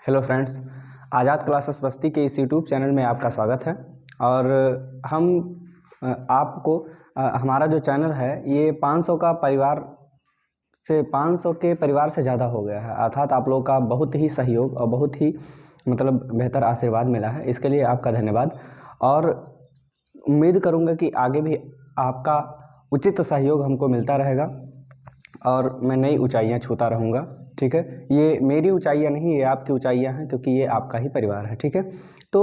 Hello friends, आज़ाद classes बस्ती के इस YouTube channel में आपका स्वागत है। और हम आपको हमारा जो चैनल है ये 500 का परिवार से 500 के परिवार से ज़्यादा हो गया है। अर्थात आप लोगों का बहुत ही सहयोग और बहुत ही बेहतर आशीर्वाद मिला है, इसके लिए आपका धन्यवाद। और उम्मीद करूँगा कि आगे भी आपका उचित सहयोग हमको मिलता रहेगा और मैं नई ऊंचाइयां छूता रहूँगा। ठीक है, ये मेरी ऊंचाइयां नहीं, ये आपकी ऊंचाइयां हैं, क्योंकि ये आपका ही परिवार है। ठीक है, तो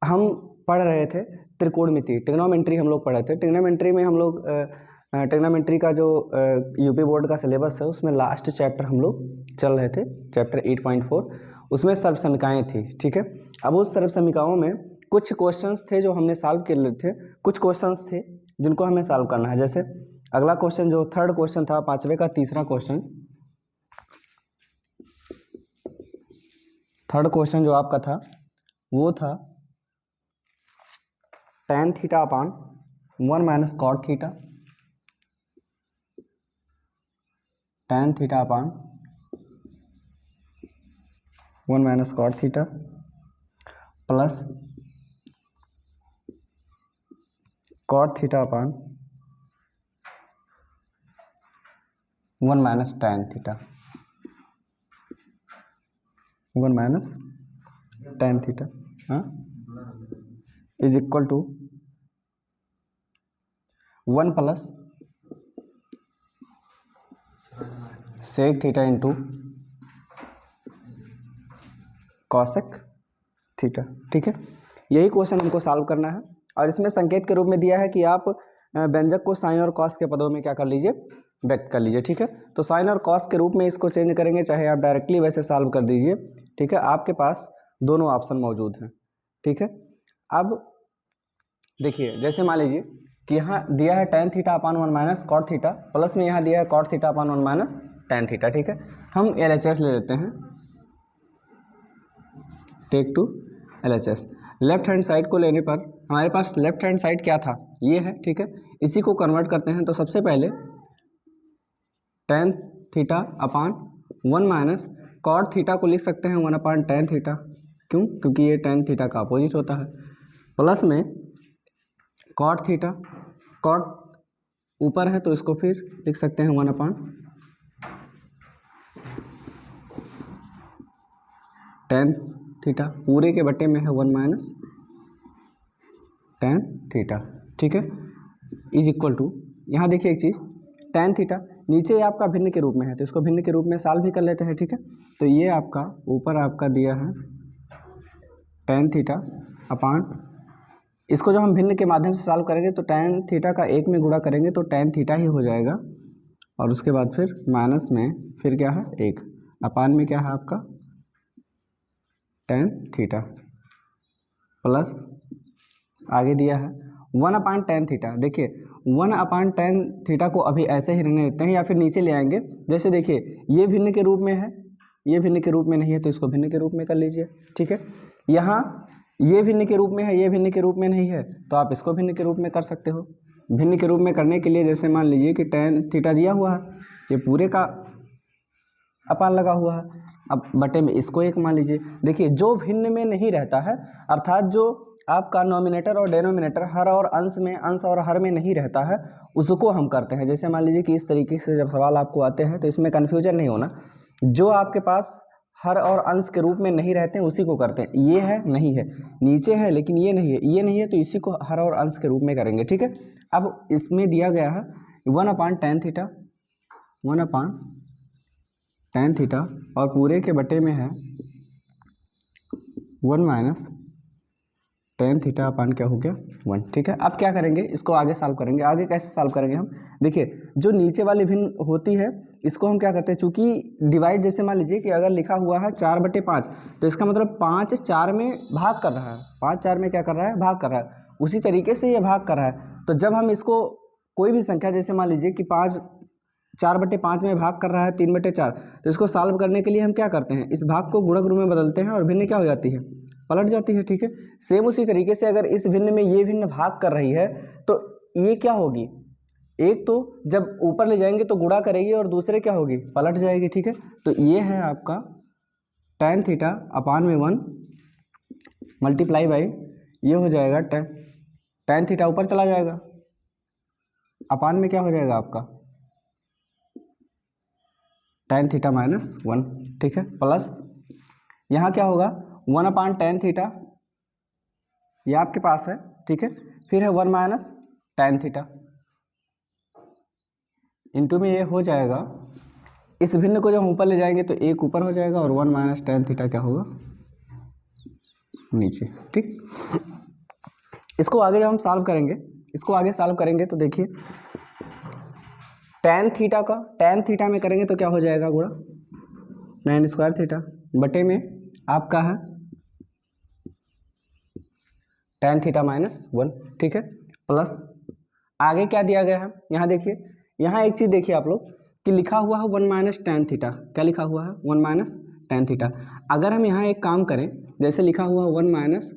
हम पढ़ रहे थे त्रिकोणमिति, ट्रिग्नोमेट्री हम लोग पढ़े थे। ट्रिग्नोमेट्री में हम लोग ट्रिग्नोमेट्री का जो यूपी बोर्ड का सिलेबस है उसमें लास्ट चैप्टर हम लोग चल रहे थे, चैप्टर 8.4, उसमें सर्व समीकाएँ थी। ठीक है, अब उस सर्व समीकाओं में कुछ क्वेश्चंस थे जो हमने सॉल्व कर लिए थे, कुछ क्वेश्चंस थे जिनको हमें सॉल्व करना है। जैसे अगला क्वेश्चन जो थर्ड क्वेश्चन था, पांचवे का तीसरा क्वेश्चन, थर्ड क्वेश्चन जो आपका था वो था tan theta upon 1 minus cot theta, tan theta upon 1 minus cot theta plus cot theta upon 1 minus tan theta, 1 minus tan theta is equal to 1 plus sec theta into cosec theta. ठीक है, यही question हमको solve करना है। और इसमें संकेत के रूप में दिया है कि आप व्यंजक को साइन और कॉस के पदों में क्या कर लीजिए, व्यक्त कर लीजिए। ठीक है, तो साइन और कॉस के रूप में इसको चेंज करेंगे, चाहे आप डायरेक्टली वैसे सॉल्व कर दीजिए। ठीक है, आपके पास दोनों ऑप्शन मौजूद हैं। ठीक है, अब देखिए, जैसे मान लीजिए कि यहाँ दिया है tan theta upon 1 minus cot theta, plus में यहाँ दिया है cot theta upon 1 minus tan theta. ठीक है, हम LHS ले लेते हैं, take to LHS। Left hand side को लेने पर हमारे पास लेफ्ट हैंड साइड क्या था, ये है। ठीक है, इसी को कन्वर्ट करते हैं। तो सबसे पहले tan theta upon 1 minus cot theta को लिख सकते हैं 1 अपान tan थीटा, क्यों? क्योंकि ये tan थीटा का अपोजिट होता है, प्लस में कॉट थीटा, कॉट ऊपर है तो इसको फिर लिख सकते हैं 1 अपान tan थीटा, पूरे के बटे में है 1 माइनस tan थीटा। ठीक है, इज इक्वल टू, यहाँ देखिए एक चीज़, tan थीटा नीचे आपका भिन्न के रूप में है तो इसको भिन्न के रूप में सॉल्व भी कर लेते हैं। ठीक है, तो ये आपका ऊपर आपका दिया है tan थीटा अपान, इसको जब हम भिन्न के माध्यम से सॉल्व करेंगे तो tan थीटा का 1 में गुणा करेंगे तो tan थीटा ही हो जाएगा, और उसके बाद फिर माइनस में फिर क्या है 1, अपान में क्या है आपका tan थीटा, प्लस आगे दिया है 1 अपान tan थीटा। देखिए 1 अपान tan थीटा को अभी ऐसे ही रहने देते हैं या फिर नीचे ले आएंगे। जैसे देखिए ये भिन्न के रूप में है, ये भिन्न के रूप में नहीं है तो इसको भिन्न के रूप में कर लीजिए। ठीक है, यहाँ ये भिन्न के रूप में है, ये भिन्न के रूप में नहीं है तो आप इसको भिन्न के रूप में कर सकते हो। भिन्न के रूप में करने के लिए जैसे मान लीजिए कि tan थीटा दिया हुआ है, ये पूरे का अपान लगा हुआ है, अब बटे में इसको 1 मान लीजिए। देखिए जो भिन्न में नहीं रहता है, अर्थात जो आपका नॉमिनेटर और डेनोमिनेटर हर और अंश में, अंश और हर में नहीं रहता है, उसको हम करते हैं। जैसे मान लीजिए कि इस तरीके से जब सवाल आपको आते हैं तो इसमें कन्फ्यूजन नहीं होना, जो आपके पास हर और अंश के रूप में नहीं रहते हैं उसी को करते हैं। ये है नहीं है, नीचे है लेकिन ये नहीं है, ये नहीं है तो इसी को हर और अंश के रूप में करेंगे। ठीक है, अब इसमें दिया गया है 1 upon tan theta, 1 upon tan theta, और पूरे के बटे में है 1 माइनस tan थीटा अपान क्या हो गया 1। ठीक है, अब क्या करेंगे, इसको आगे सॉल्व करेंगे। आगे कैसे सॉल्व करेंगे हम, देखिए जो नीचे वाली भिन्न होती है इसको हम क्या करते हैं, चूंकि डिवाइड, जैसे मान लीजिए कि अगर लिखा हुआ है 4/5 तो इसका मतलब 5 4 में भाग कर रहा है, 5 4 में क्या कर रहा है, भाग कर रहा है। उसी तरीके से ये भाग कर रहा है, तो जब हम इसको कोई भी संख्या, जैसे मान लीजिए कि 5 4/5 में भाग कर रहा है 3/4, तो इसको सॉल्व करने के लिए हम क्या करते हैं, इस भाग को गुणक रूप में बदलते हैं और भिन्न क्या हो जाती है, पलट जाती है। ठीक है, सेम उसी तरीके से अगर इस भिन्न में ये भिन्न भाग कर रही है तो ये क्या होगी, एक तो जब ऊपर ले जाएंगे तो गुणा करेगी और दूसरे क्या होगी, पलट जाएगी। ठीक है, तो ये है आपका tan थीटा अपान में 1 मल्टीप्लाई बाई ये हो जाएगा tan थीटा ऊपर चला जाएगा, अपान में क्या हो जाएगा आपका tan थीटा माइनस 1, ठीक है, प्लस यहाँ क्या होगा 1 अपान tan थीटा, ये आपके पास है, ठीक है, फिर है 1 माइनस tan थीटा, इंटू में ये हो जाएगा, इस भिन्न को जब हम ऊपर ले जाएंगे तो एक ऊपर हो जाएगा और 1 माइनस tan थीटा क्या होगा नीचे, ठीक। इसको आगे जब हम सॉल्व करेंगे, इसको आगे सॉल्व करेंगे तो देखिए tan थीटा में करेंगे तो क्या हो जाएगा गुणा tan स्क्वायर थीटा बटे में आपका है tan थीटा माइनस 1, ठीक है, प्लस आगे क्या दिया गया है, यहाँ देखिए, यहाँ एक चीज़ देखिए आप लोग कि लिखा हुआ है 1 माइनस tan थीटा, क्या लिखा हुआ है 1 माइनस tan थीटा। अगर हम यहाँ एक काम करें, जैसे लिखा हुआ 1 माइनस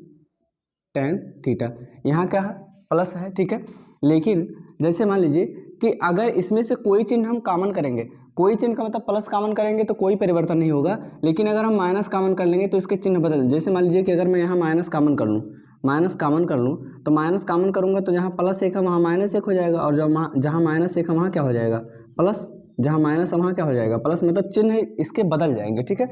tan थीटा, यहाँ क्या है प्लस है, ठीक है, लेकिन जैसे मान लीजिए कि अगर इसमें से कोई चिन्ह हम कॉमन करेंगे, कोई चिन्ह का मतलब प्लस कॉमन करेंगे तो कोई परिवर्तन नहीं होगा, लेकिन अगर हम माइनस कॉमन कर लेंगे तो इसके चिन्ह बदल, जैसे मान लीजिए कि अगर मैं यहाँ माइनस कॉमन कर लूँ तो माइनस कॉमन करूँगा तो जहाँ प्लस 1 है वहाँ माइनस 1 हो जाएगा, और जहाँ माइनस 1 है वहाँ क्या हो जाएगा प्लस, जहाँ माइनस है वहाँ क्या हो जाएगा प्लस, मतलब चिन्ह इसके बदल जाएंगे, ठीक है,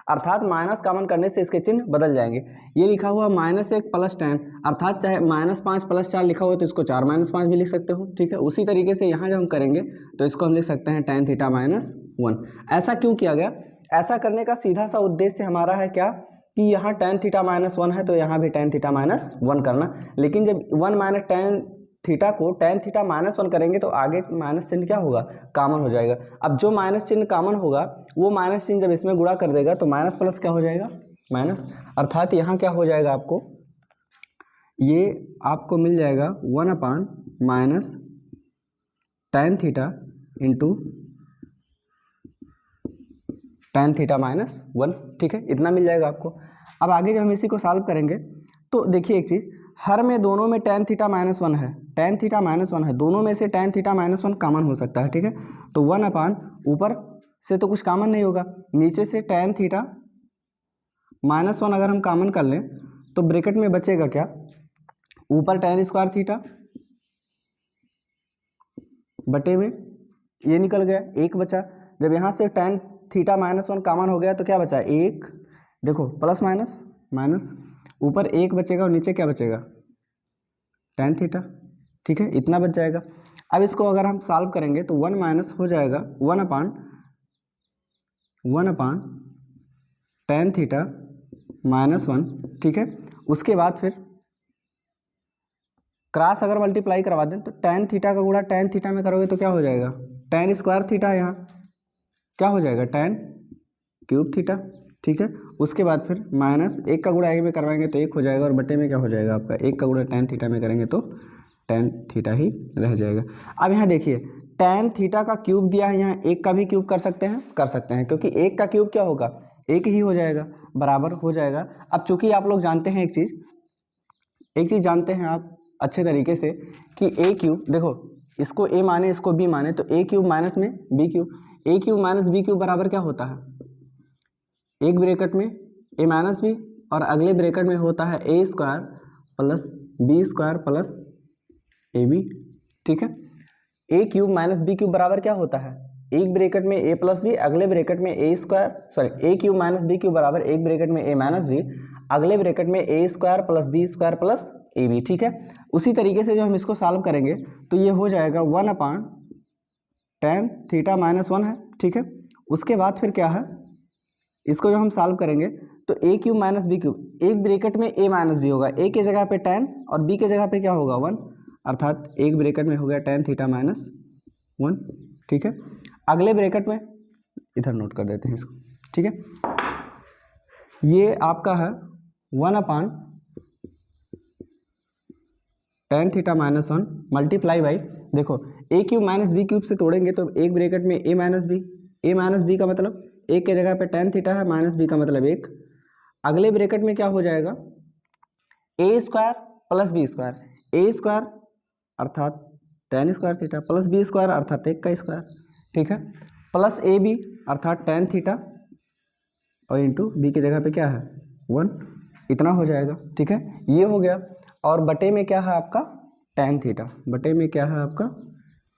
अर्थात माइनस कॉमन करने से इसके चिन्ह बदल जाएंगे। ये लिखा हुआ -1 प्लस tan, अर्थात चाहे -5 प्लस 4 लिखा हो तो इसको 4 माइनस 5 भी लिख सकते हो, ठीक है। उसी तरीके से यहाँ जब हम करेंगे तो इसको हम लिख सकते हैं tan थीटा माइनस 1। ऐसा क्यों किया गया, ऐसा करने का सीधा सा उद्देश्य हमारा है क्या कि यहाँ tan थीटा माइनस 1 है तो यहाँ भी tan थीटा माइनस 1 करना, लेकिन जब 1 माइनस tan थीटा को tan थीटा माइनस 1 करेंगे तो आगे माइनस चिन्ह क्या होगा कॉमन हो जाएगा। अब जो माइनस चिन्ह कॉमन होगा वो माइनस चिन्ह जब इसमें गुणा कर देगा तो माइनस प्लस क्या हो जाएगा माइनस, अर्थात यहाँ क्या हो जाएगा आपको, ये आपको मिल जाएगा 1 upon minus tan theta into tan theta minus 1, ठीक है, इतना मिल जाएगा आपको। अब आगे जब हम इसी को सॉल्व करेंगे तो देखिए एक चीज़, हर में दोनों में tan थीटा माइनस 1 है, tan थीटा माइनस 1 है, दोनों में से tan थीटा माइनस 1 कॉमन हो सकता है, ठीक है, तो 1 अपान ऊपर से तो कुछ कॉमन नहीं होगा, नीचे से tan थीटा माइनस 1 अगर हम कॉमन कर लें तो ब्रैकेट में बचेगा क्या, ऊपर tan स्क्वायर थीटा बटे में ये निकल गया, एक बचा, जब यहाँ से tan थीटा माइनस 1 कॉमन हो गया तो क्या बचा एक, देखो प्लस माइनस माइनस, ऊपर एक बचेगा और नीचे क्या बचेगा tan थीटा, ठीक है, इतना बच जाएगा। अब इसको अगर हम सॉल्व करेंगे तो 1 माइनस हो जाएगा 1 अपान tan थीटा माइनस 1, ठीक है, उसके बाद फिर क्रॉस अगर मल्टीप्लाई करवा दें तो tan थीटा का गुणा tan थीटा में करोगे तो क्या हो जाएगा tan स्क्वायर थीटा, यहाँ क्या हो जाएगा tan क्यूब थीटा, ठीक है, उसके बाद फिर माइनस 1 का गुणा 1 में करवाएंगे तो 1 हो जाएगा और बटे में क्या हो जाएगा आपका 1 का गुणा tan थीटा में करेंगे तो tan थीटा ही रह जाएगा। अब यहाँ देखिए tan थीटा का क्यूब दिया है, यहाँ 1 का भी क्यूब कर सकते हैं क्योंकि 1 का क्यूब क्या होगा 1 ही हो जाएगा, बराबर हो जाएगा। अब चूंकि आप लोग जानते हैं एक चीज़ जानते हैं आप अच्छे तरीके से कि a क्यूब, देखो इसको a माने इसको b माने तो a क्यूब माइनस में b cube, a cube minus b cube बराबर क्या होता है, एक ब्रैकेट में a माइनस बी और अगले ब्रैकेट में होता है a square plus b square plus a b, ठीक है। a cube minus b cube बराबर क्या होता है, एक ब्रैकेट में a प्लस बी, अगले ब्रैकेट में a square, sorry a cube minus b cube बराबर एक ब्रैकेट में a माइनस बी, अगले ब्रैकेट में a square plus b square plus a b, ठीक है। उसी तरीके से जो हम इसको सॉल्व करेंगे तो ये हो जाएगा 1 अपान tan थीटा माइनस 1 है, ठीक है, उसके बाद फिर क्या है, इसको जब हम सॉल्व करेंगे तो a cube minus b cube, एक ब्रैकेट में a माइनस बी होगा, a के जगह पे tan और b के जगह पे क्या होगा 1, अर्थात एक ब्रैकेट में हो गया tan थीटा माइनस 1, ठीक है। अगले ब्रैकेट में इधर नोट कर देते हैं इसको, ठीक है, ये आपका है 1 upon tan theta minus 1 multiply by, देखो a cube minus b cube से तोड़ेंगे तो एक ब्रैकेट में a माइनस बी का मतलब एक के जगह पे tan थीटा है, माइनस बी का मतलब 1, अगले ब्रैकेट में क्या हो जाएगा a square plus b square, a square अर्थात tan square theta plus b square अर्थात 1 का स्क्वायर, ठीक है, प्लस ए बी अर्थात tan थीटा और इंटू बी की जगह पे क्या है 1, इतना हो जाएगा। ठीक है, ये हो गया। और बटे में क्या है आपका tan थीटा, बटे में क्या है आपका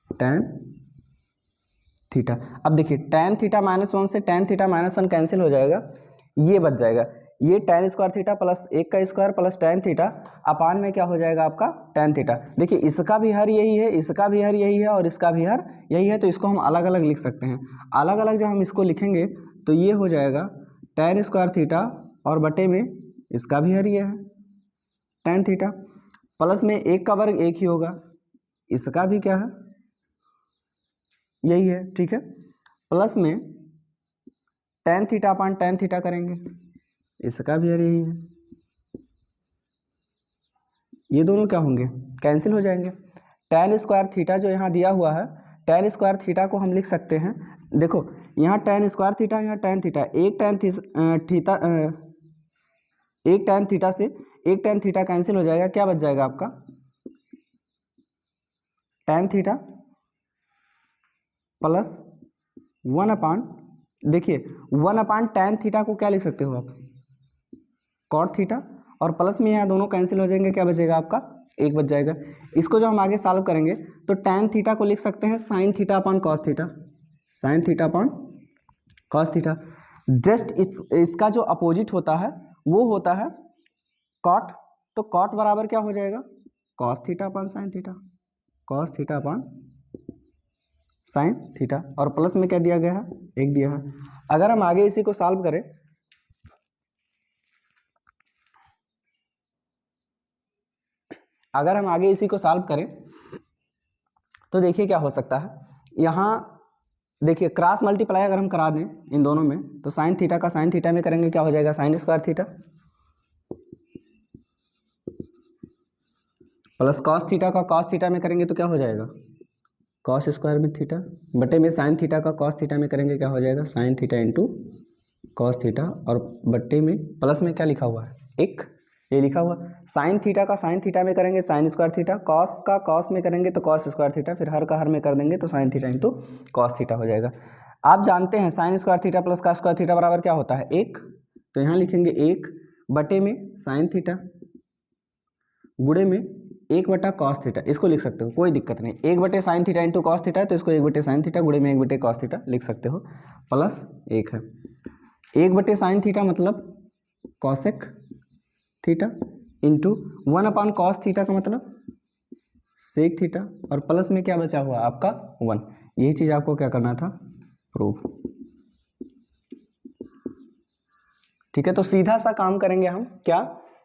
tan थीटा। अब देखिए tan थीटा -1 से tan थीटा -1 कैंसिल हो जाएगा, ये बच जाएगा, ये tan स्क्वायर थीटा प्लस 1 का स्क्वायर प्लस tan थीटा अपान में क्या हो जाएगा आपका tan थीटा। देखिए इसका भी हर यही है, इसका भी हर यही है और इसका भी हर यही है, तो इसको हम अलग अलग लिख सकते हैं। अलग अलग जब हम इसको लिखेंगे तो ये हो जाएगा tan स्क्वायर थीटा और बटे में इसका भी हर ये है tan थीटा, प्लस में 1 का वर्ग 1 ही होगा, इसका भी क्या है यही है। ठीक है, प्लस में tan थीटा अपान tan थीटा करेंगे, इसका भी यही है, ये दोनों क्या होंगे कैंसिल हो जाएंगे। tan स्क्वायर थीटा जो यहाँ दिया हुआ है, tan स्क्वायर थीटा को हम लिख सकते हैं, देखो यहाँ tan स्क्वायर थीटा, यहाँ tan थीटा, एक tan थीटा से एक tan थीटा कैंसिल हो जाएगा, क्या बच जाएगा आपका tan थीटा प्लस 1 अपान, देखिए 1 अपान tan थीटा को क्या लिख सकते हो आप cot थीटा, और प्लस में यहाँ दोनों कैंसिल हो जाएंगे, क्या बचेगा आपका 1 बच जाएगा। इसको जो हम आगे सॉल्व करेंगे तो tan थीटा को लिख सकते हैं sin theta upon cos theta, sin theta upon cos theta. Just इसका जो अपोजिट होता है वो होता है cot, तो cot बराबर क्या हो जाएगा cos theta upon sin theta, cos theta upon sin theta, और प्लस में क्या दिया गया है 1 दिया है। अगर हम आगे इसी को सॉल्व करें, अगर हम आगे इसी को सॉल्व करें तो देखिए क्या हो सकता है, यहाँ देखिए क्रॉस मल्टीप्लाई अगर हम करा दें इन दोनों में तो sin थीटा का sin थीटा में करेंगे क्या हो जाएगा sin square theta, plus cos theta का cos थीटा में करेंगे तो क्या हो जाएगा cos स्क्वायर में थीटा, बटे में sin थीटा का cos थीटा में करेंगे क्या हो जाएगा sin theta into cos theta, और बट्टे में प्लस में क्या लिखा हुआ है 1, ये लिखा हुआ sin थीटा का sin थीटा में करेंगे sin स्क्वायर थीटा, cos का cos में करेंगे तो cos स्क्वायर थीटा, फिर हर का हर में कर देंगे तो sin theta into cos theta हो जाएगा। आप जानते हैं sin square theta plus cos square theta बराबर क्या होता है 1, तो यहाँ लिखेंगे 1 बटे में sin थीटा गुणे में 1 बटा cos थीटा, इसको लिख सकते हो कोई दिक्कत नहीं, 1 बटे sin theta into cos theta है तो इसको 1 बटे sin थीटा गुणे में 1 बटे cos थीटा लिख सकते हो, प्लस 1 है 1 बटे sin थीटा मतलब cosec थीटा इंटू 1 अपान cos थीटा का मतलब sec थीटा, और प्लस में क्या बचा हुआ आपका 1, यही चीज आपको क्या करना था प्रूव। ठीक है, तो सीधा सा काम करेंगे हम क्या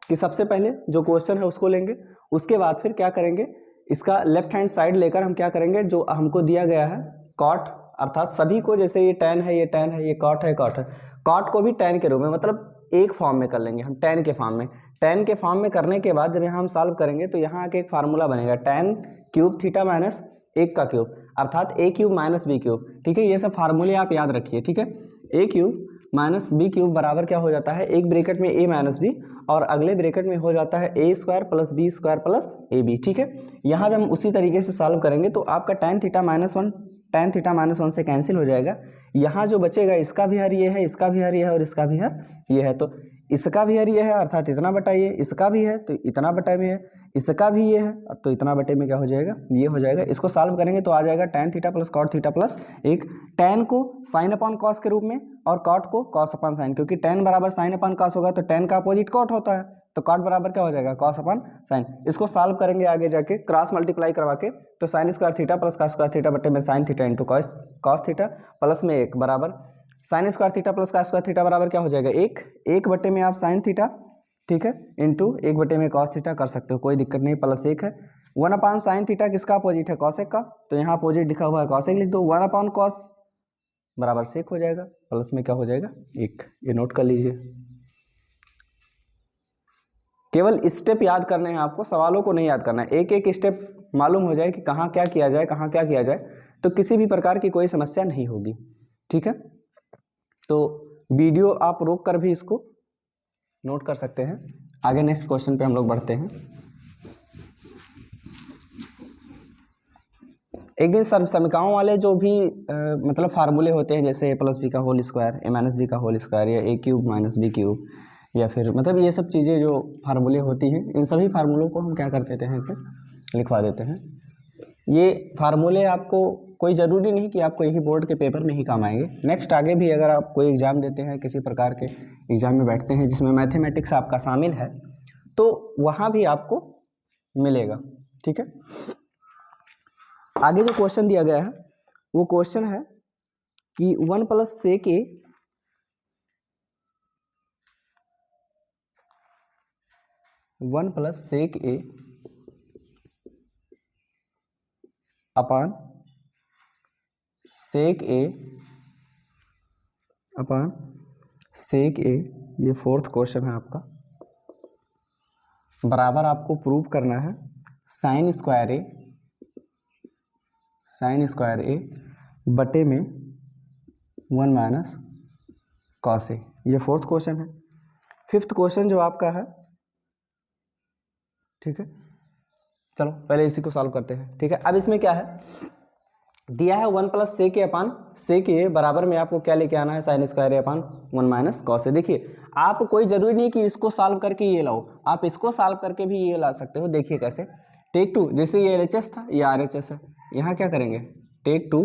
कि सबसे पहले जो क्वेश्चन है उसको लेंगे, उसके बाद फिर क्या करेंगे इसका लेफ्ट हैंड साइड लेकर हम क्या करेंगे जो हमको दिया गया है cot, अर्थात सभी को, जैसे ये tan है, ये tan है, ये cot है, cot है, cot को भी tan के रूप में मतलब एक फॉर्म में कर लेंगे हम tan के फॉर्म में। tan के फॉर्म में करने के बाद जब यहाँ हम सॉल्व करेंगे तो यहाँ आके एक फार्मूला बनेगा tan क्यूब थीटा माइनस 1 का क्यूब, अर्थात a cube minus b cube. ठीक है, ये सब फार्मूले आप याद रखिए। ठीक है, a cube minus b cube बराबर क्या हो जाता है, एक ब्रैकेट में a माइनस बी और अगले ब्रैकेट में हो जाता है a square plus b square plus a b. ठीक है, यहाँ जब हम उसी तरीके से सॉल्व करेंगे तो आपका tan थीटा माइनस वन से कैंसिल हो जाएगा, यहाँ जो बचेगा इसका भी हर ये है, इसका भी हर ये है और इसका भी हर ये है, तो इसका भी हर ये है अर्थात इतना बटा ये, इसका भी है तो इतना बटा में है, इसका भी ये है तो इतना बटे में क्या हो जाएगा ये हो जाएगा। इसको सॉल्व करेंगे तो आ जाएगा tan theta plus cot theta plus एक, tan को sin अपॉन cos के रूप में और cot को cos अपॉन sin, क्योंकि tan बराबर sin अपॉन cos होगा तो tan का अपोजिट cot होता है, तो cot बराबर क्या हो जाएगा cos अपॉन sin। इसको सॉल्व करेंगे आगे जाके क्रॉस मल्टीप्लाई करवा के, तो sin square theta plus cos square theta बटे में sin theta into cos theta plus में 1 बराबर sin square theta plus cos square theta बराबर क्या हो जाएगा 1 बटे में आप sin थीटा, ठीक है, इंटू 1 बटे में cos थीटा कर सकते हो, कोई दिक्कत नहीं, प्लस 1 है 1 अपान साइन थीटा किसका अपोजिट है cosec का, तो यहाँ अपोजिट लिखा हुआ है cosec लिख दो, 1 अपान cos बराबर sec हो जाएगा, प्लस में क्या हो जाएगा 1, ये नोट कर लीजिए। केवल स्टेप याद करने हैं आपको, सवालों को नहीं याद करना है, एक एक स्टेप मालूम हो जाए कि कहाँ क्या किया जाए, कहाँ क्या किया जाए, तो किसी भी प्रकार की कोई समस्या नहीं होगी। ठीक है, तो वीडियो आप रोक कर भी इसको नोट कर सकते हैं। आगे नेक्स्ट क्वेश्चन पे हम लोग बढ़ते हैं। एक दिन समीकरणों वाले जो भी मतलब फार्मूले होते हैं, जैसे a प्लस बी का whole square, a minus b का होल स्क्वायर, या a cube minus b cube, या फिर मतलब ये सब चीज़ें जो फार्मूले होती हैं, इन सभी फार्मूलों को हम क्या कर देते हैं कि लिखवा देते हैं। ये फार्मूले आपको कोई ज़रूरी नहीं कि आपको यही बोर्ड के पेपर में ही काम आएंगे। नेक्स्ट आगे भी अगर आप कोई एग्ज़ाम देते हैं, किसी प्रकार के एग्ज़ाम में बैठते हैं जिसमें मैथमेटिक्स आपका शामिल है, तो वहाँ भी आपको मिलेगा। ठीक है, आगे जो क्वेश्चन दिया गया है वो क्वेश्चन है कि 1 प्लस सेक ए अपान सेक ए, ये फोर्थ क्वेश्चन है आपका, बराबर आपको प्रूव करना है साइन स्क्वायर ए बटे में 1 माइनस कॉस ए, ये फोर्थ क्वेश्चन है। फिफ्थ क्वेश्चन जो आपका है, ठीक है, चलो पहले इसी को सॉल्व करते हैं। ठीक है, अब इसमें क्या है दिया है 1 प्लस सेक ए अपान सेक ए, बराबर में आपको क्या लेके आना है साइन स्क्वायर ए अपान 1 माइनस कॉस ए। देखिए आप कोई जरूरी नहीं कि इसको सॉल्व करके ये लाओ, आप इसको सॉल्व करके भी ये ला सकते हो। देखिए कैसे, टेक टू, जैसे ये LHS था, ये RHS है, यहाँ क्या करेंगे take to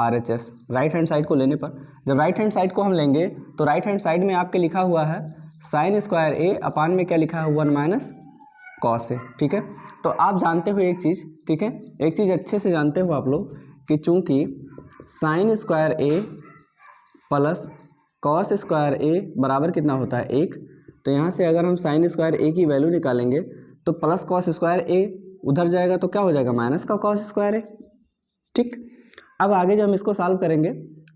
RHS, right hand side को लेने पर, जब राइट हैंड साइड को हम लेंगे तो राइट हैंड साइड में आपके लिखा हुआ है साइन स्क्वायर ए अपान में क्या लिखा है 1 माइनस कॉस ए। ठीक है, तो आप जानते हो एक चीज़, ठीक है, एक चीज़ अच्छे से जानते हो आप लोग कि चूंकि साइन स्क्वायर ए प्लस कॉस स्क्वायर ए बराबर कितना होता है 1, तो यहाँ से अगर हम साइन स्क्वायर ए की वैल्यू निकालेंगे तो प्लस कॉस स्क्वायर ए उधर जाएगा तो क्या हो जाएगा माइनस का कॉस स्क्वायर ए। ठीक, अब आगे जब हम इसको सॉल्व करेंगे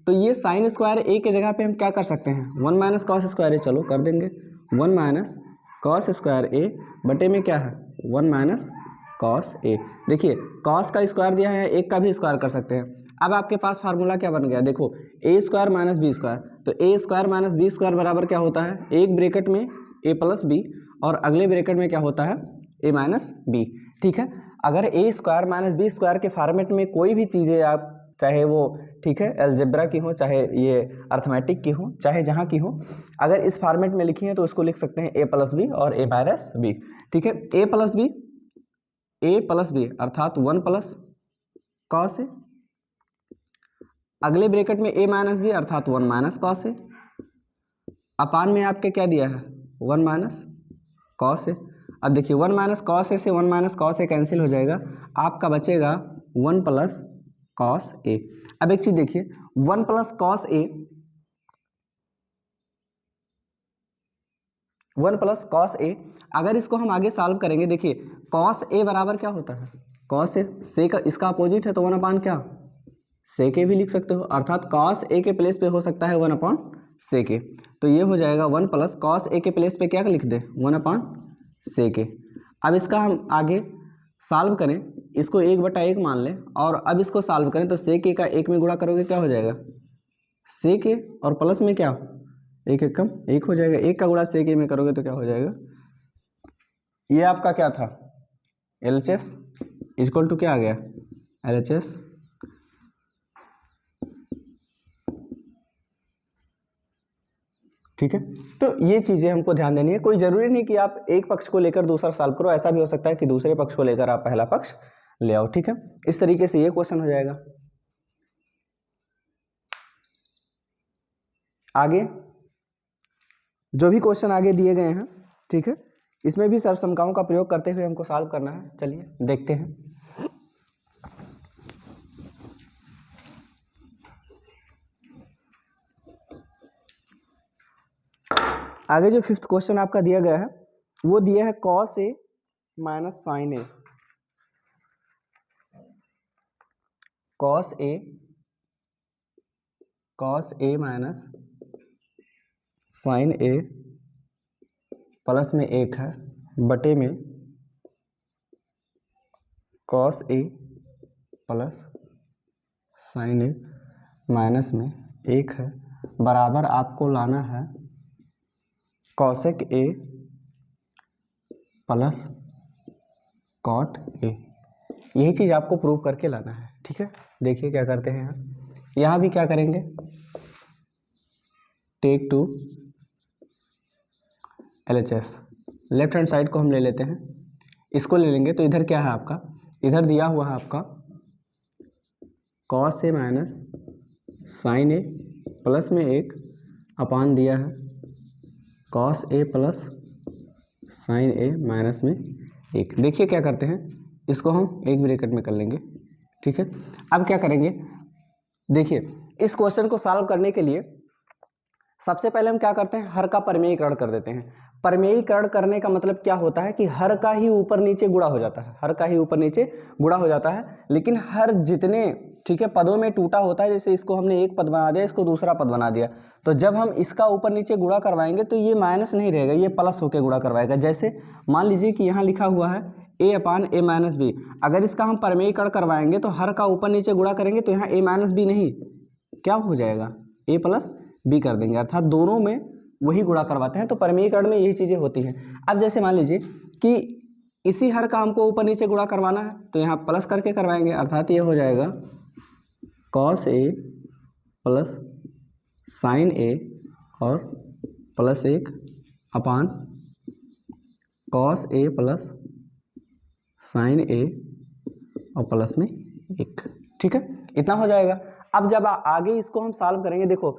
तो ये साइन स्क्वायर ए के जगह पे हम क्या कर सकते हैं 1 माइनस कॉस स्क्वायर ए, चलो कर देंगे 1 माइनस कॉस स्क्वायर ए बटे में क्या है 1 माइनस कॉस ए। देखिए कॉस का स्क्वायर दिया है, एक का भी स्क्वायर कर सकते हैं। अब आपके पास फार्मूला क्या बन गया, देखो ए स्क्वायर माइनस बी स्क्वायर, तो ए स्क्वायर माइनस बी स्क्वायर बराबर क्या होता है, एक ब्रैकेट में ए प्लस बी और अगले ब्रैकेट में क्या होता है ए माइनस बी। ठीक है, अगर ए स्क्वायर माइनस बी स्क्वायर के फॉर्मेट में कोई भी चीज़ें आप, चाहे वो ठीक है अलजेब्रा की हो, चाहे ये अर्थमेटिक की हो, चाहे जहाँ की हो, अगर इस फॉर्मेट में लिखी है तो उसको लिख सकते हैं ए प्लस बी और ए माइनस बी। ठीक है, ए प्लस बी अर्थात 1 प्लस कॉस ए, अगले ब्रैकेट में ए माइनस बी अर्थात 1 माइनस कॉस ए, अपान में आपके क्या दिया है 1 माइनस कॉस ए। अब देखिए 1 माइनस कॉस ए से 1 माइनस कॉस ए कैंसिल हो जाएगा, आपका बचेगा 1 प्लस कॉस ए। अब एक चीज देखिए 1 plus cos A, 1 plus cos A, अगर इसको हम आगे सॉल्व करेंगे, देखिए कॉस ए बराबर क्या होता है कॉस ए, से का इसका अपोजिट है तो 1 अपान क्या सेक ए भी लिख सकते हो, अर्थात कॉस ए के प्लेस पे हो सकता है 1 अपान सेक ए, तो ये हो जाएगा 1 प्लस कॉस ए के प्लेस पे क्या लिख दे 1 अपान सेक ए। अब इसका हम आगे सॉल्व करें, इसको 1/1 मान लें और अब इसको सॉल्व करें तो सेक ए का 1 में गुणा करोगे क्या हो जाएगा सेक ए, और प्लस में क्या 1 1 कम 1 हो जाएगा, 1 का गुणा सेक ए में करोगे तो क्या हो जाएगा, ये आपका क्या था LHS इक्वल टू क्या आ गया LHS। ठीक है, तो ये चीज़ें हमको ध्यान देनी है। कोई ज़रूरी नहीं कि आप एक पक्ष को लेकर दूसरा सॉल्व करो, ऐसा भी हो सकता है कि दूसरे पक्ष को लेकर आप पहला पक्ष ले आओ। ठीक है, इस तरीके से ये क्वेश्चन हो जाएगा। आगे जो भी क्वेश्चन आगे दिए गए हैं, ठीक है, इसमें भी सर्वसमताओं का प्रयोग करते हुए हमको सॉल्व करना है। चलिए देखते हैं। आगे जो फिफ्थ क्वेश्चन आपका दिया गया है वो दिया है cos a minus sine a, cos a minus sine A plus में 1 है बटे में cos a plus sine a minus में 1 है, बराबर आपको लाना है कॉसेक ए प्लस कॉट ए, यही चीज़ आपको प्रूव करके लाना है। ठीक है, देखिए क्या करते हैं यहाँ भी क्या करेंगे, take to LHS, left hand side को हम ले लेते हैं, इसको ले लेंगे तो इधर क्या है आपका, इधर दिया हुआ है आपका cos A minus sine A plus में एक अपान दिया है cos A plus sine A minus में एक। देखिए क्या करते हैं, इसको हम एक ब्रैकेट में कर लेंगे, ठीक है। अब क्या करेंगे, देखिए इस क्वेश्चन को सॉल्व करने के लिए सबसे पहले हम क्या करते हैं, हर का परमेयीकरण कर देते हैं। परमेयीकरण करने का मतलब क्या होता है कि हर का ही ऊपर नीचे गुणा हो जाता है, हर का ही ऊपर नीचे गुणा हो जाता है, लेकिन हर जितने, ठीक है, पदों में टूटा होता है, जैसे इसको हमने एक पद बना दिया, इसको दूसरा पद बना दिया, तो जब हम इसका ऊपर नीचे गुणा करवाएंगे तो ये माइनस नहीं रहेगा, ये प्लस होकर गुणा करवाएगा। जैसे मान लीजिए कि यहाँ लिखा हुआ है a upon a minus b, अगर इसका हम परमेयीकरण करवाएंगे तो हर का ऊपर नीचे गुणा करेंगे तो यहाँ a माइनस बी नहीं, क्या हो जाएगा, a प्लस बी कर देंगे, अर्थात दोनों में वही गुणा करवाते हैं। तो परमेयीकरण में यही चीज़ें होती हैं। अब जैसे मान लीजिए कि इसी हर का हमको ऊपर नीचे गुणा करवाना है तो यहाँ प्लस करके करवाएंगे, अर्थात ये हो जाएगा cos A plus sine A और प्लस एक अपान cos A plus sine A और प्लस में एक, ठीक है, इतना हो जाएगा। अब जब आगे इसको हम सॉल्व करेंगे, देखो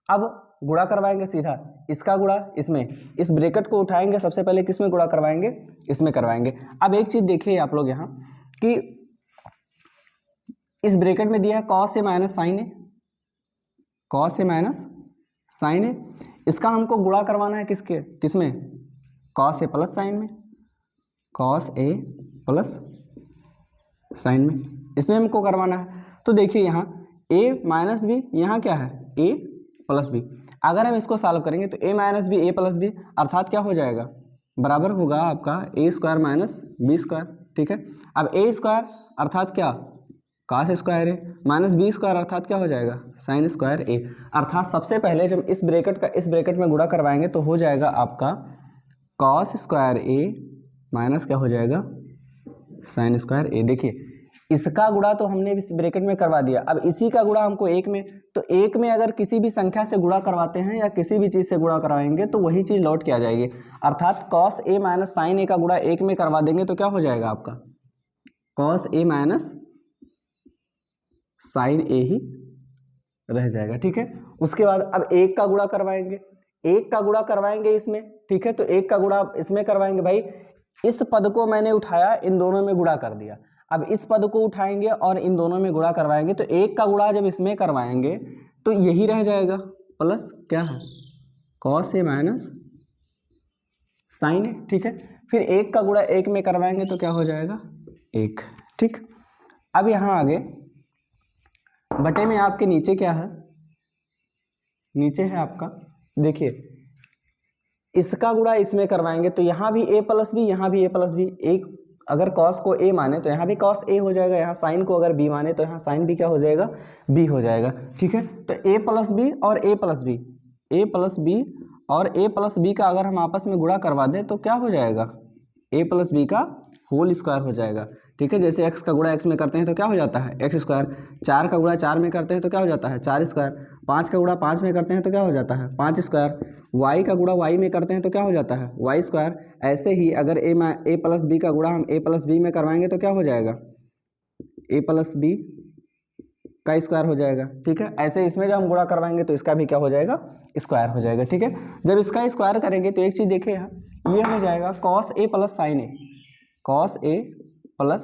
अब गुणा करवाएंगे सीधा, इसका गुणा इसमें, इस ब्रैकेट को उठाएंगे, सबसे पहले किसमें गुणा करवाएंगे, इसमें करवाएंगे। अब एक चीज देखिए आप लोग यहाँ कि इस ब्रैकेट में दिया है cos A minus sine A, cos A minus sine A, इसका हमको गुणा करवाना है किसके, किसमें, cos A प्लस साइन में, cos A प्लस साइन में, इसमें हमको करवाना है। तो देखिए यहाँ a माइनस बी, यहाँ क्या है a प्लस बी, अगर हम इसको सॉल्व करेंगे तो a minus b a plus b, अर्थात क्या हो जाएगा, बराबर होगा आपका a square minus b square, ठीक है। अब a स्क्वायर अर्थात क्या, cos square a minus b square अर्थात क्या हो जाएगा, साइन स्क्वायर a, अर्थात सबसे पहले जब इस ब्रैकेट का इस ब्रैकेट में गुणा करवाएंगे तो हो जाएगा आपका cos स्क्वायर a माइनस क्या हो जाएगा, साइन स्क्वायर a। देखिए इसका गुणा तो हमने इस ब्रैकेट में करवा दिया, अब इसी का गुणा हमको एक में, तो एक में अगर किसी भी संख्या से गुणा करवाते हैं या किसी भी चीज से गुणा करवाएंगे तो वही चीज लौट के आ जाएगी, अर्थात cos A minus sine A का गुणा एक में करवा देंगे तो क्या हो जाएगा आपका cos A minus sine A ही रह जाएगा, ठीक है। उसके बाद अब एक का गुणा करवाएंगे, एक का गुणा करवाएंगे इसमें, ठीक है, तो एक का गुणा इसमें करवाएंगे, भाई इस पद को मैंने उठाया, इन दोनों में गुणा कर दिया, अब इस पद को उठाएंगे और इन दोनों में गुणा करवाएंगे, तो एक का गुणा जब इसमें करवाएंगे तो यही रह जाएगा प्लस क्या है cos A minus sine A, ठीक है। फिर एक का गुणा एक में करवाएंगे तो क्या हो जाएगा एक, ठीक। अब यहाँ आगे बटे में आपके नीचे क्या है, नीचे है आपका, देखिए इसका गुणा इसमें करवाएंगे तो यहाँ भी a प्लस बी, यहाँ भी a प्लस बी, एक अगर cos को a माने तो यहाँ भी cos a हो जाएगा, यहाँ साइन को अगर b माने तो यहाँ साइन भी क्या हो जाएगा, b हो जाएगा, ठीक है। तो a प्लस बी और a plus b, a plus b और a प्लस बी का अगर हम आपस में गुणा करवा दें तो क्या हो जाएगा, a प्लस बी का होल स्क्वायर हो जाएगा, ठीक है। जैसे x का गुणा x में करते हैं तो क्या हो जाता है एक्स स्क्वायर, 4 का गुणा 4 में करते हैं तो क्या हो जाता है 4 स्क्वायर, 5 का गुणा 5 में करते हैं तो क्या हो जाता है 5 स्क्वायर, y का गुणा y में करते हैं तो क्या हो जाता है y स्क्वायर। ऐसे ही अगर a प्लस बी का गुणा हम a प्लस बी में करवाएंगे तो क्या हो जाएगा a प्लस बी का स्क्वायर हो जाएगा, ठीक है। ऐसे इसमें जब हम गुणा करवाएंगे तो इसका भी क्या हो जाएगा स्क्वायर हो जाएगा, ठीक है। जब इसका स्क्वायर करेंगे तो एक चीज देखिए यहाँ ये हो जाएगा cos A plus sine A, cos A plus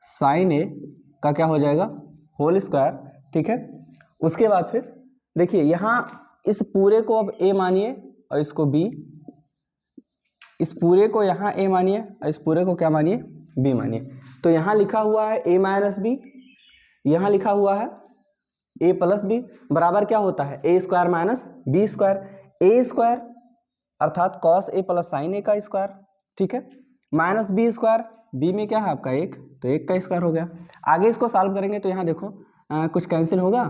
sine A का क्या हो जाएगा होल स्क्वायर, ठीक है। उसके बाद फिर देखिए यहाँ इस पूरे को अब a मानिए और इसको b, इस पूरे को यहाँ a मानिए और इस पूरे को क्या मानिए b मानिए, तो यहाँ लिखा हुआ है a माइनस बी, यहाँ लिखा हुआ है a प्लस बी, बराबर क्या होता है a square minus b square, a square अर्थात cos A plus sine A का स्क्वायर, ठीक है, माइनस बी स्क्वायर, b में क्या है आपका एक, तो एक का स्क्वायर हो गया। आगे इसको सॉल्व करेंगे तो यहाँ देखो कुछ कैंसिल होगा,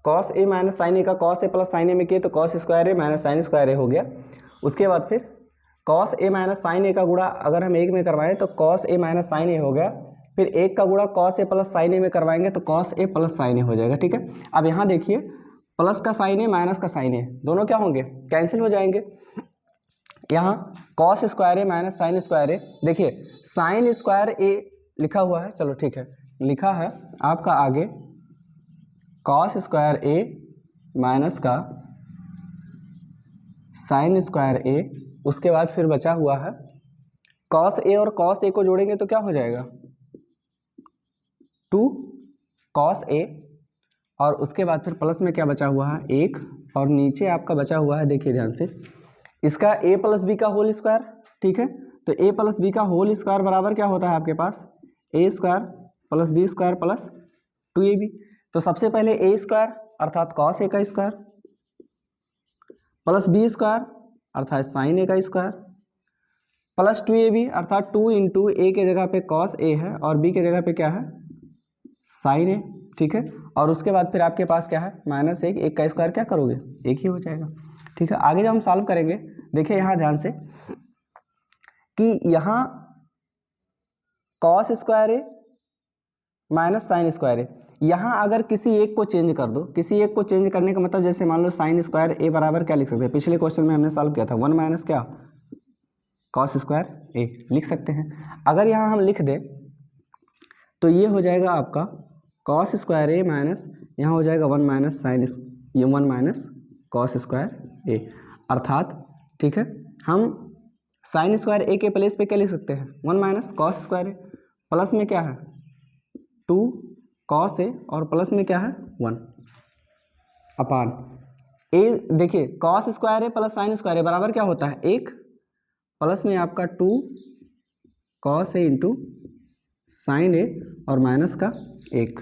cos a minus sine a का कॉस ए प्लस साइन ए में किए तो कॉस स्क्वायर ए माइनस साइन स्क्वायर ए हो गया। उसके बाद फिर cos a minus sine a का गुणा अगर हम एक में करवाएं तो कॉस ए माइनस साइन ए हो गया। फिर एक का गुणा कॉस ए प्लस साइन ए में करवाएंगे तो कॉस ए प्लस साइन ए हो जाएगा। ठीक है, अब यहाँ देखिए प्लस का साइन ए माइनस का साइन ए दोनों क्या होंगे, कैंसिल हो जाएंगे। यहाँ कॉस स्क्वायर ए माइनस साइन स्क्वायर ए, देखिए साइन स्क्वायर ए लिखा हुआ है, चलो ठीक है, लिखा है आपका आगे कॉस स्क्वायर ए माइनस का साइन स्क्वायर ए। उसके बाद फिर बचा हुआ है कॉस ए और कॉस ए को जोड़ेंगे तो क्या हो जाएगा 2 कॉस ए, और उसके बाद फिर प्लस में क्या बचा हुआ है 1, और नीचे आपका बचा हुआ है देखिए ध्यान से इसका a प्लस बी का होल स्क्वायर। ठीक है, तो a प्लस बी का होल स्क्वायर बराबर क्या होता है आपके पास a square plus b square plus 2ab। तो सबसे पहले a स्क्वायर अर्थात कॉस ए का स्क्वायर प्लस बी स्क्वायर अर्थात साइन ए का स्क्वायर प्लस 2ab अर्थात 2 इंटू ए के जगह पे कॉस ए है और बी के जगह पे क्या है साइन ए। ठीक है, और उसके बाद फिर आपके पास क्या है माइनस 1, 1 का स्क्वायर क्या करोगे 1 ही हो जाएगा। ठीक है, आगे जब हम सॉल्व करेंगे देखिए यहाँ ध्यान से कि यहाँ कॉस स्क्वायर ए माइनस साइन स्क्वायर ए, यहाँ अगर किसी एक को चेंज कर दो, किसी एक को चेंज करने का मतलब जैसे मान लो साइन स्क्वायर ए बराबर क्या लिख सकते हैं, पिछले क्वेश्चन में हमने सॉल्व किया था 1 माइनस क्या कॉस स्क्वायर ए लिख सकते हैं। अगर यहाँ हम लिख दें तो ये हो जाएगा आपका कॉस स्क्वायर ए माइनस यहाँ हो जाएगा 1 माइनस साइन ये 1 माइनस कॉस स्क्वायर ए, अर्थात ठीक है हम साइन स्क्वायर ए के प्लेस पे क्या लिख सकते हैं 1 माइनस कॉस स्क्वायर ए, प्लस में क्या है 2 कॉस ए और प्लस में क्या है 1 अपान ए। देखिए कॉस स्क्वायर ए प्लस साइन स्क्वायर ए बराबर क्या होता है 1, प्लस में आपका 2 कॉस ए इंटू साइन ए और माइनस का 1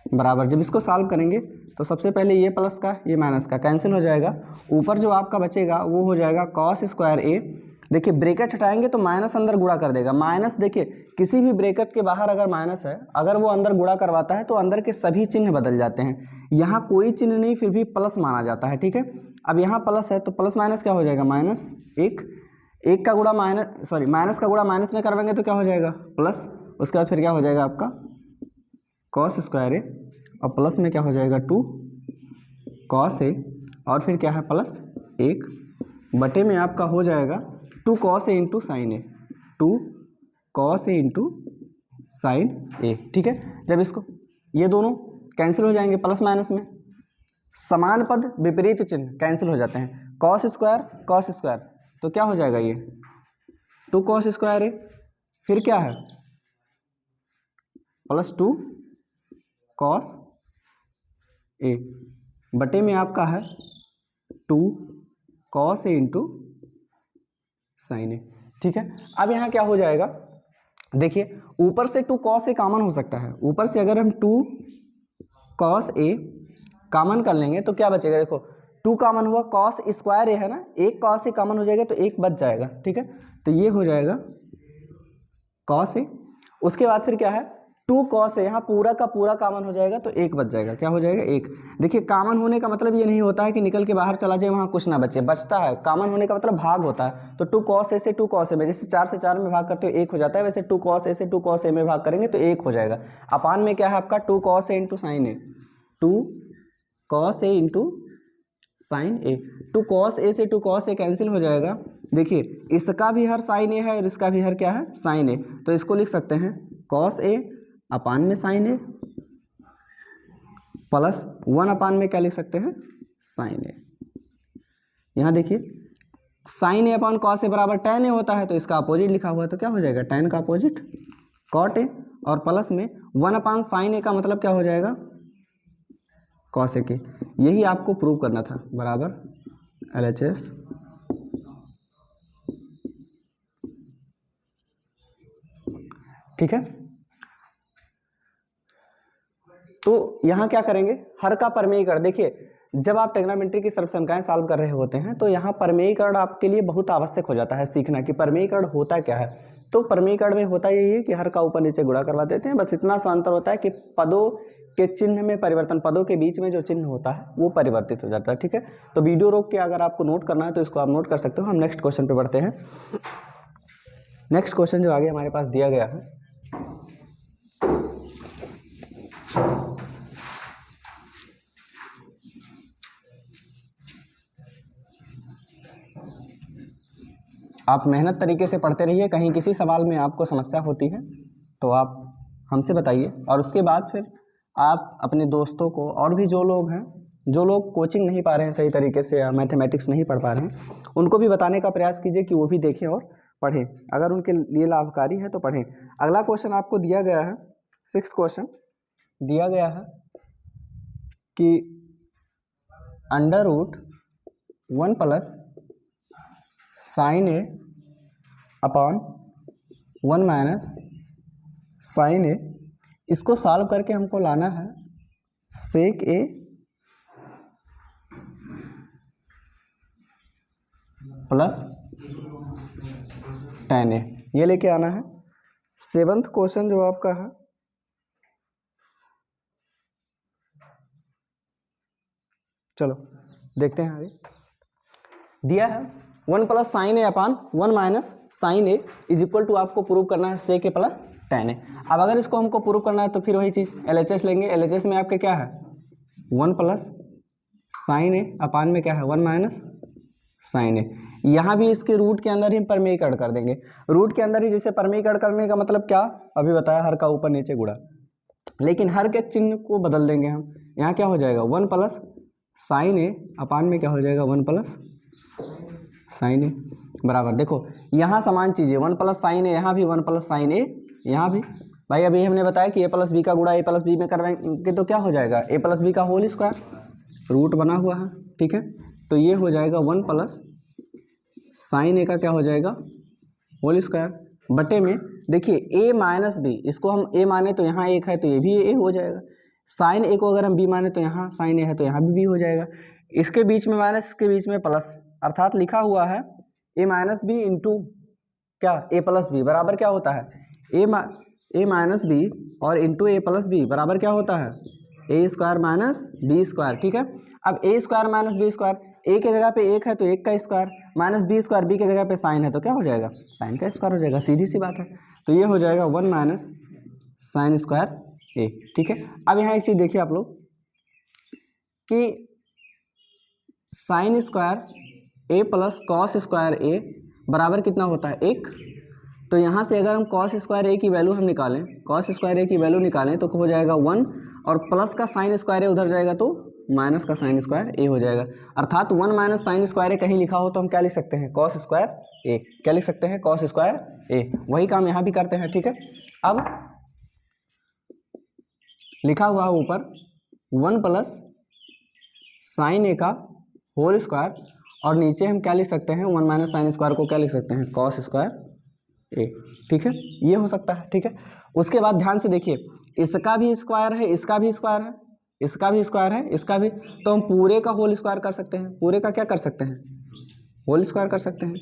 बराबर। जब इसको सॉल्व करेंगे तो सबसे पहले ये प्लस का ये माइनस का कैंसिल हो जाएगा, ऊपर जो आपका बचेगा वो हो जाएगा कॉस स्क्वायर ए। देखिए ब्रैकेट हटाएंगे तो माइनस अंदर गुणा कर देगा, माइनस देखिए किसी भी ब्रैकेट के बाहर अगर माइनस है अगर वो अंदर गुणा करवाता है तो अंदर के सभी चिन्ह बदल जाते हैं, यहाँ कोई चिन्ह नहीं फिर भी प्लस माना जाता है। ठीक है, अब यहाँ प्लस है तो प्लस माइनस क्या हो जाएगा माइनस 1, 1 का गुणा माइनस का गुणा माइनस में करवाएंगे तो क्या हो जाएगा प्लस, उसके बाद फिर क्या हो जाएगा आपका कॉस स्क्वायर ए और प्लस में क्या हो जाएगा 2 कॉस ए और फिर क्या है प्लस 1 बटे में आपका हो जाएगा 2 cos A into sine A, 2 cos A into sine A. ठीक है, जब इसको ये दोनों कैंसिल हो जाएंगे प्लस माइनस में, समान पद विपरीत चिन्ह कैंसिल हो जाते हैं, कॉस स्क्वायर तो क्या हो जाएगा ये 2 कॉस स्क्वायर ए, फिर क्या है प्लस 2 कॉस ए बटे में आपका है 2 cos A into sine A. ठीक है, अब यहाँ क्या हो जाएगा देखिए ऊपर से 2 कॉस ए कॉमन हो सकता है, ऊपर से अगर हम 2 कॉस ए कॉमन कर लेंगे तो क्या बचेगा, देखो 2 कॉमन हुआ कॉस स्क्वायर ए है ना, 1 कॉस ए कॉमन हो जाएगा तो 1 बच जाएगा। ठीक है, तो ये हो जाएगा कॉस ए, उसके बाद फिर क्या है 2 कॉस ए, यहाँ पूरा का पूरा कॉमन हो जाएगा तो 1 बच जाएगा, क्या हो जाएगा 1। देखिए कॉमन होने का मतलब ये नहीं होता है कि निकल के बाहर चला जाए वहाँ कुछ ना बचे, बचता है, कॉमन होने का मतलब भाग होता है। तो 2 कॉस ए से 2 कॉस ए में जैसे 4 से 4 में भाग करते हो 1 हो जाता है, वैसे 2 कॉस ए से 2 कॉस ए में भाग करेंगे तो 1 हो जाएगा। अपान में क्या है आपका 2 cos A into sine A, 2 cos A into sine A, 2 cos A से 2 कॉस ए कैंसिल हो जाएगा। देखिए इसका भी हर साइन ए है और इसका भी हर क्या है साइन ए, तो इसको लिख सकते हैं कॉस ए अपान में साइन ए प्लस 1 अपान में क्या लिख सकते हैं साइन ए। यहाँ देखिए sign A upon cos A बराबर tan ए होता है तो इसका अपोजिट लिखा हुआ है तो क्या हो जाएगा tan का अपोजिट कॉट ए, और प्लस में 1 अपान साइन ए का मतलब क्या हो जाएगा कॉस ए के। यही आपको प्रूव करना था, बराबर LHS ठीक है। तो यहाँ क्या करेंगे हर का परमेयीकरण, देखिए जब आप ट्रिग्नोमेट्री की सर्वसंख्याएं सॉल्व कर रहे होते हैं तो यहाँ परमेयीकरण आपके लिए बहुत आवश्यक हो जाता है सीखना कि परमेयीकरण होता क्या है। तो परमेयीकरण में होता यही है कि हर का ऊपर नीचे गुणा करवा देते हैं, बस इतना सा अंतर होता है कि पदों के चिन्ह में परिवर्तन, पदों के बीच में जो चिन्ह होता है वो परिवर्तित हो जाता है। ठीक है, तो वीडियो रोक के अगर आपको नोट करना है तो इसको आप नोट कर सकते हो। हम नेक्स्ट क्वेश्चन पे बढ़ते हैं। नेक्स्ट क्वेश्चन जो आगे हमारे पास दिया गया है, आप मेहनत तरीके से पढ़ते रहिए, कहीं किसी सवाल में आपको समस्या होती है तो आप हमसे बताइए, और उसके बाद फिर आप अपने दोस्तों को, और भी जो लोग हैं, जो लोग कोचिंग नहीं पा रहे हैं सही तरीके से या मैथमेटिक्स नहीं पढ़ पा रहे हैं, उनको भी बताने का प्रयास कीजिए कि वो भी देखें और पढ़ें, अगर उनके लिए लाभकारी है तो पढ़ें। अगला क्वेश्चन आपको दिया गया है, 6th क्वेश्चन दिया गया है कि under root 1 plus sine a upon 1 minus sine ए, इसको सॉल्व करके हमको लाना है सेक ए प्लस tan ए, ये लेके आना है। 7th क्वेश्चन जो आपका है, चलो देखते हैं आगे। दिया है 1 plus sine a upon 1 minus sine a is equal to, आपको प्रूव करना है सेक ए प्लस tan ए। अब अगर इसको हमको प्रूव करना है तो फिर वही चीज़ LHS लेंगे। LHS में आपके क्या है 1 प्लस साइन ए अपॉन में क्या है 1 माइनस साइन ए। यहाँ भी इसके रूट के अंदर ही परमीकरण कर देंगे। रूट के अंदर ही जैसे परमीकरण करने का मतलब क्या, अभी बताया, हर का ऊपर नीचे गुणा, लेकिन हर के चिन्ह को बदल देंगे हम। यहाँ क्या हो जाएगा 1 प्लस साइन ए अपॉन में क्या हो जाएगा 1 प्लस साइन ए बराबर, देखो यहाँ समान चीज़ है 1 प्लस साइन ए, यहाँ भी 1 प्लस साइन ए, यहाँ भी। भाई अभी हमने बताया कि ए प्लस बी का गुणा ए प्लस बी में करवाएंगे तो क्या हो जाएगा ए प्लस बी का होल स्क्वायर, रूट बना हुआ है। ठीक है, तो ये हो जाएगा 1 प्लस साइन ए का क्या हो जाएगा होल स्क्वायर बटे में, देखिए ए माइनस बी, इसको हम ए माने तो यहाँ एक है तो ये भी ए हो जाएगा। साइन ए को अगर हम बी माने तो यहाँ साइन ए है तो यहाँ भी बी हो जाएगा। इसके बीच में माइनस, इसके बीच में प्लस, अर्थात लिखा हुआ है ए माइनस बी इंटू क्या ए प्लस बी बराबर क्या होता है ए माइनस बी और इंटू ए प्लस बी बराबर क्या होता है a square minus b square. ठीक है, अब a square minus b square, a के जगह पे एक है तो एक का square, minus b square, b के जगह पे साइन है तो क्या हो जाएगा साइन का स्क्वायर हो जाएगा, सीधी सी बात है। तो ये हो जाएगा 1 माइनस साइन स्क्वायर ए। ठीक है, अब यहाँ एक चीज़ देखिए आप लोग कि साइन स्क्वायर ए प्लस कॉस स्क्वायर ए बराबर कितना होता है 1। तो यहाँ से अगर हम कॉस स्क्वायर ए की वैल्यू हम निकालें, कॉस स्क्वायर ए की वैल्यू निकालें तो हो जाएगा 1, और प्लस का साइन स्क्वायर ए उधर जाएगा तो माइनस का साइन स्क्वायर ए हो जाएगा। अर्थात 1 माइनस साइन स्क्वायर ए कहीं लिखा हो तो हम क्या लिख सकते हैं कॉस स्क्वायर ए, क्या लिख सकते हैं कॉस स्क्वायर ए। वही काम यहाँ भी करते हैं। ठीक है, अब लिखा हुआ है ऊपर 1 प्लस साइन ए का होल स्क्वायर, और नीचे हम क्या लिख सकते हैं 1 माइनस साइन स्क्वायर को क्या लिख सकते हैं कॉस स्क्वायर ए। ठीक है, ये हो सकता है। ठीक है, उसके बाद ध्यान से देखिए, इसका भी स्क्वायर है, इसका भी स्क्वायर है, इसका भी स्क्वायर है, इसका भी, तो हम पूरे का होल स्क्वायर कर सकते हैं। पूरे का क्या कर सकते हैं होल स्क्वायर कर सकते हैं।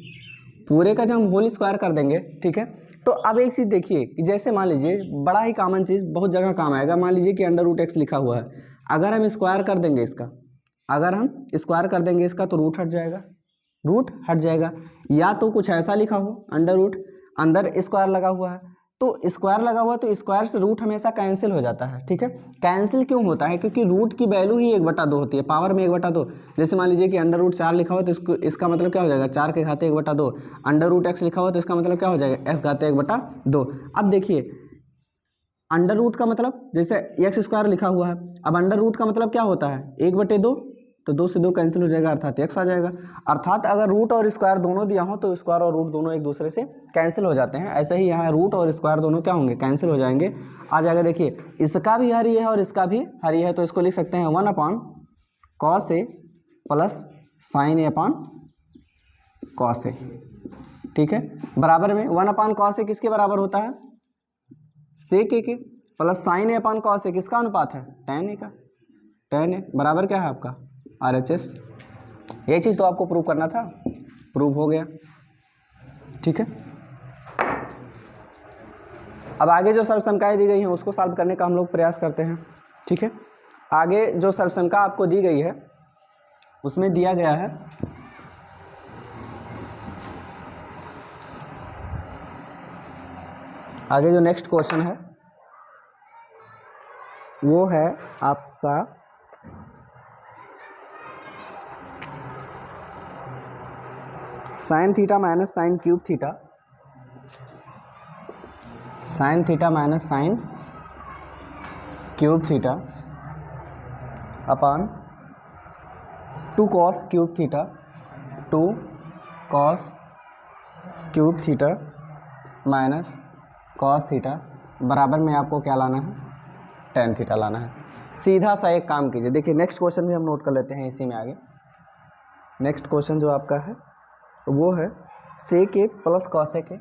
पूरे का जब हम होल स्क्वायर कर देंगे, ठीक है, तो अब एक चीज़ देखिए कि जैसे मान लीजिए बड़ा ही कॉमन चीज़, बहुत जगह काम आएगा, मान लीजिए कि अंडर रूट एक्स लिखा हुआ है, अगर हम स्क्वायर कर देंगे इसका, अगर हम स्क्वायर कर देंगे इसका तो रूट हट जाएगा, रूट हट जाएगा। या तो कुछ ऐसा लिखा हो अंडर रूट, अंदर स्क्वायर लगा हुआ है, तो स्क्वायर लगा हुआ तो स्क्वायर से रूट हमेशा कैंसिल हो जाता है। ठीक है, कैंसिल क्यों होता है, क्योंकि रूट की वैल्यू ही 1/2 होती है, पावर में 1/2। जैसे मान लीजिए कि अंडर रूट 4 लिखा हुआ तो इसका मतलब क्या हो जाएगा 4 के घाते 1/2। अंडर रूट एक्स लिखा हुआ तो इसका मतलब क्या हो जाएगा एक्स घाते 1/2। अब देखिए अंडर रूट का मतलब जैसे एक्स स्क्वायर लिखा हुआ है, अब अंडर रूट का मतलब क्या होता है 1/2, तो 2 से 2 कैंसिल हो जाएगा, अर्थात एक्स आ जाएगा। अर्थात अगर रूट और स्क्वायर दोनों दिया हो तो स्क्वायर और रूट दोनों एक दूसरे से कैंसिल हो जाते हैं। ऐसे ही यहाँ रूट और स्क्वायर दोनों क्या होंगे कैंसिल हो जाएंगे, आ जाएगा। देखिए इसका भी हरी है और इसका भी हरी है, तो इसको लिख सकते हैं 1/cos A plus sine a upon cos A. ठीक है, बराबर में 1/cos ए किसके बराबर होता है सेक ए के, plus sine a upon cos A किसका अनुपात है tan ए का। tan ए बराबर क्या है आपका RHS। ये चीज़ तो आपको प्रूव करना था, प्रूव हो गया। ठीक है, अब आगे जो सर्वसंख्याएं दी गई हैं उसको सॉल्व करने का हम लोग प्रयास करते हैं। ठीक है। आगे जो सर्वसंख्या आपको दी गई है उसमें दिया गया है आगे जो नेक्स्ट क्वेश्चन है वो है आपका sine theta minus sine cube theta, sine theta minus sine cube theta upon 2 cos cube theta, 2 cos cube theta minus cos theta बराबर में आपको क्या लाना है, टेन थीटा लाना है। सीधा सा एक काम कीजिए, देखिए नेक्स्ट क्वेश्चन भी हम नोट कर लेते हैं इसी में आगे। नेक्स्ट क्वेश्चन जो आपका है वो है sec A plus cosec A,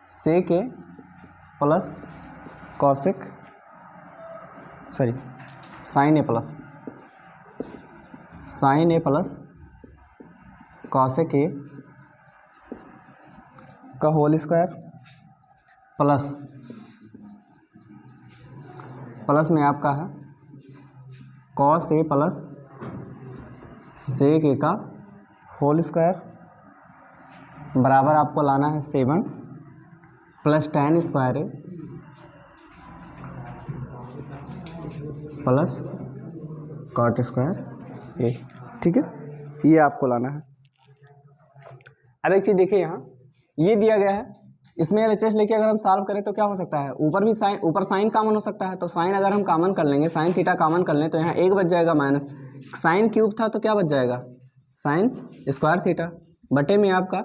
sec A plus cosec sorry sine A plus cosec A का होल स्क्वायर प्लस में आपका है कॉस ए प्लस सेक ए का होल स्क्वायर बराबर आपको लाना है 7 प्लस tan स्क्वायर ए प्लस कॉट स्क्वायर ए। ठीक है, ये आपको लाना है। अब एक चीज़ देखिए, यहाँ ये दिया गया है, इसमें LHS लेके अगर हम सॉल्व करें तो क्या हो सकता है, ऊपर साइन कॉमन हो सकता है, तो साइन अगर हम कॉमन कर लेंगे, साइन थीटा कॉमन कर लें तो यहाँ एक बच जाएगा माइनस साइन क्यूब था तो क्या बच जाएगा साइन स्क्वायर थीटा बटे में आपका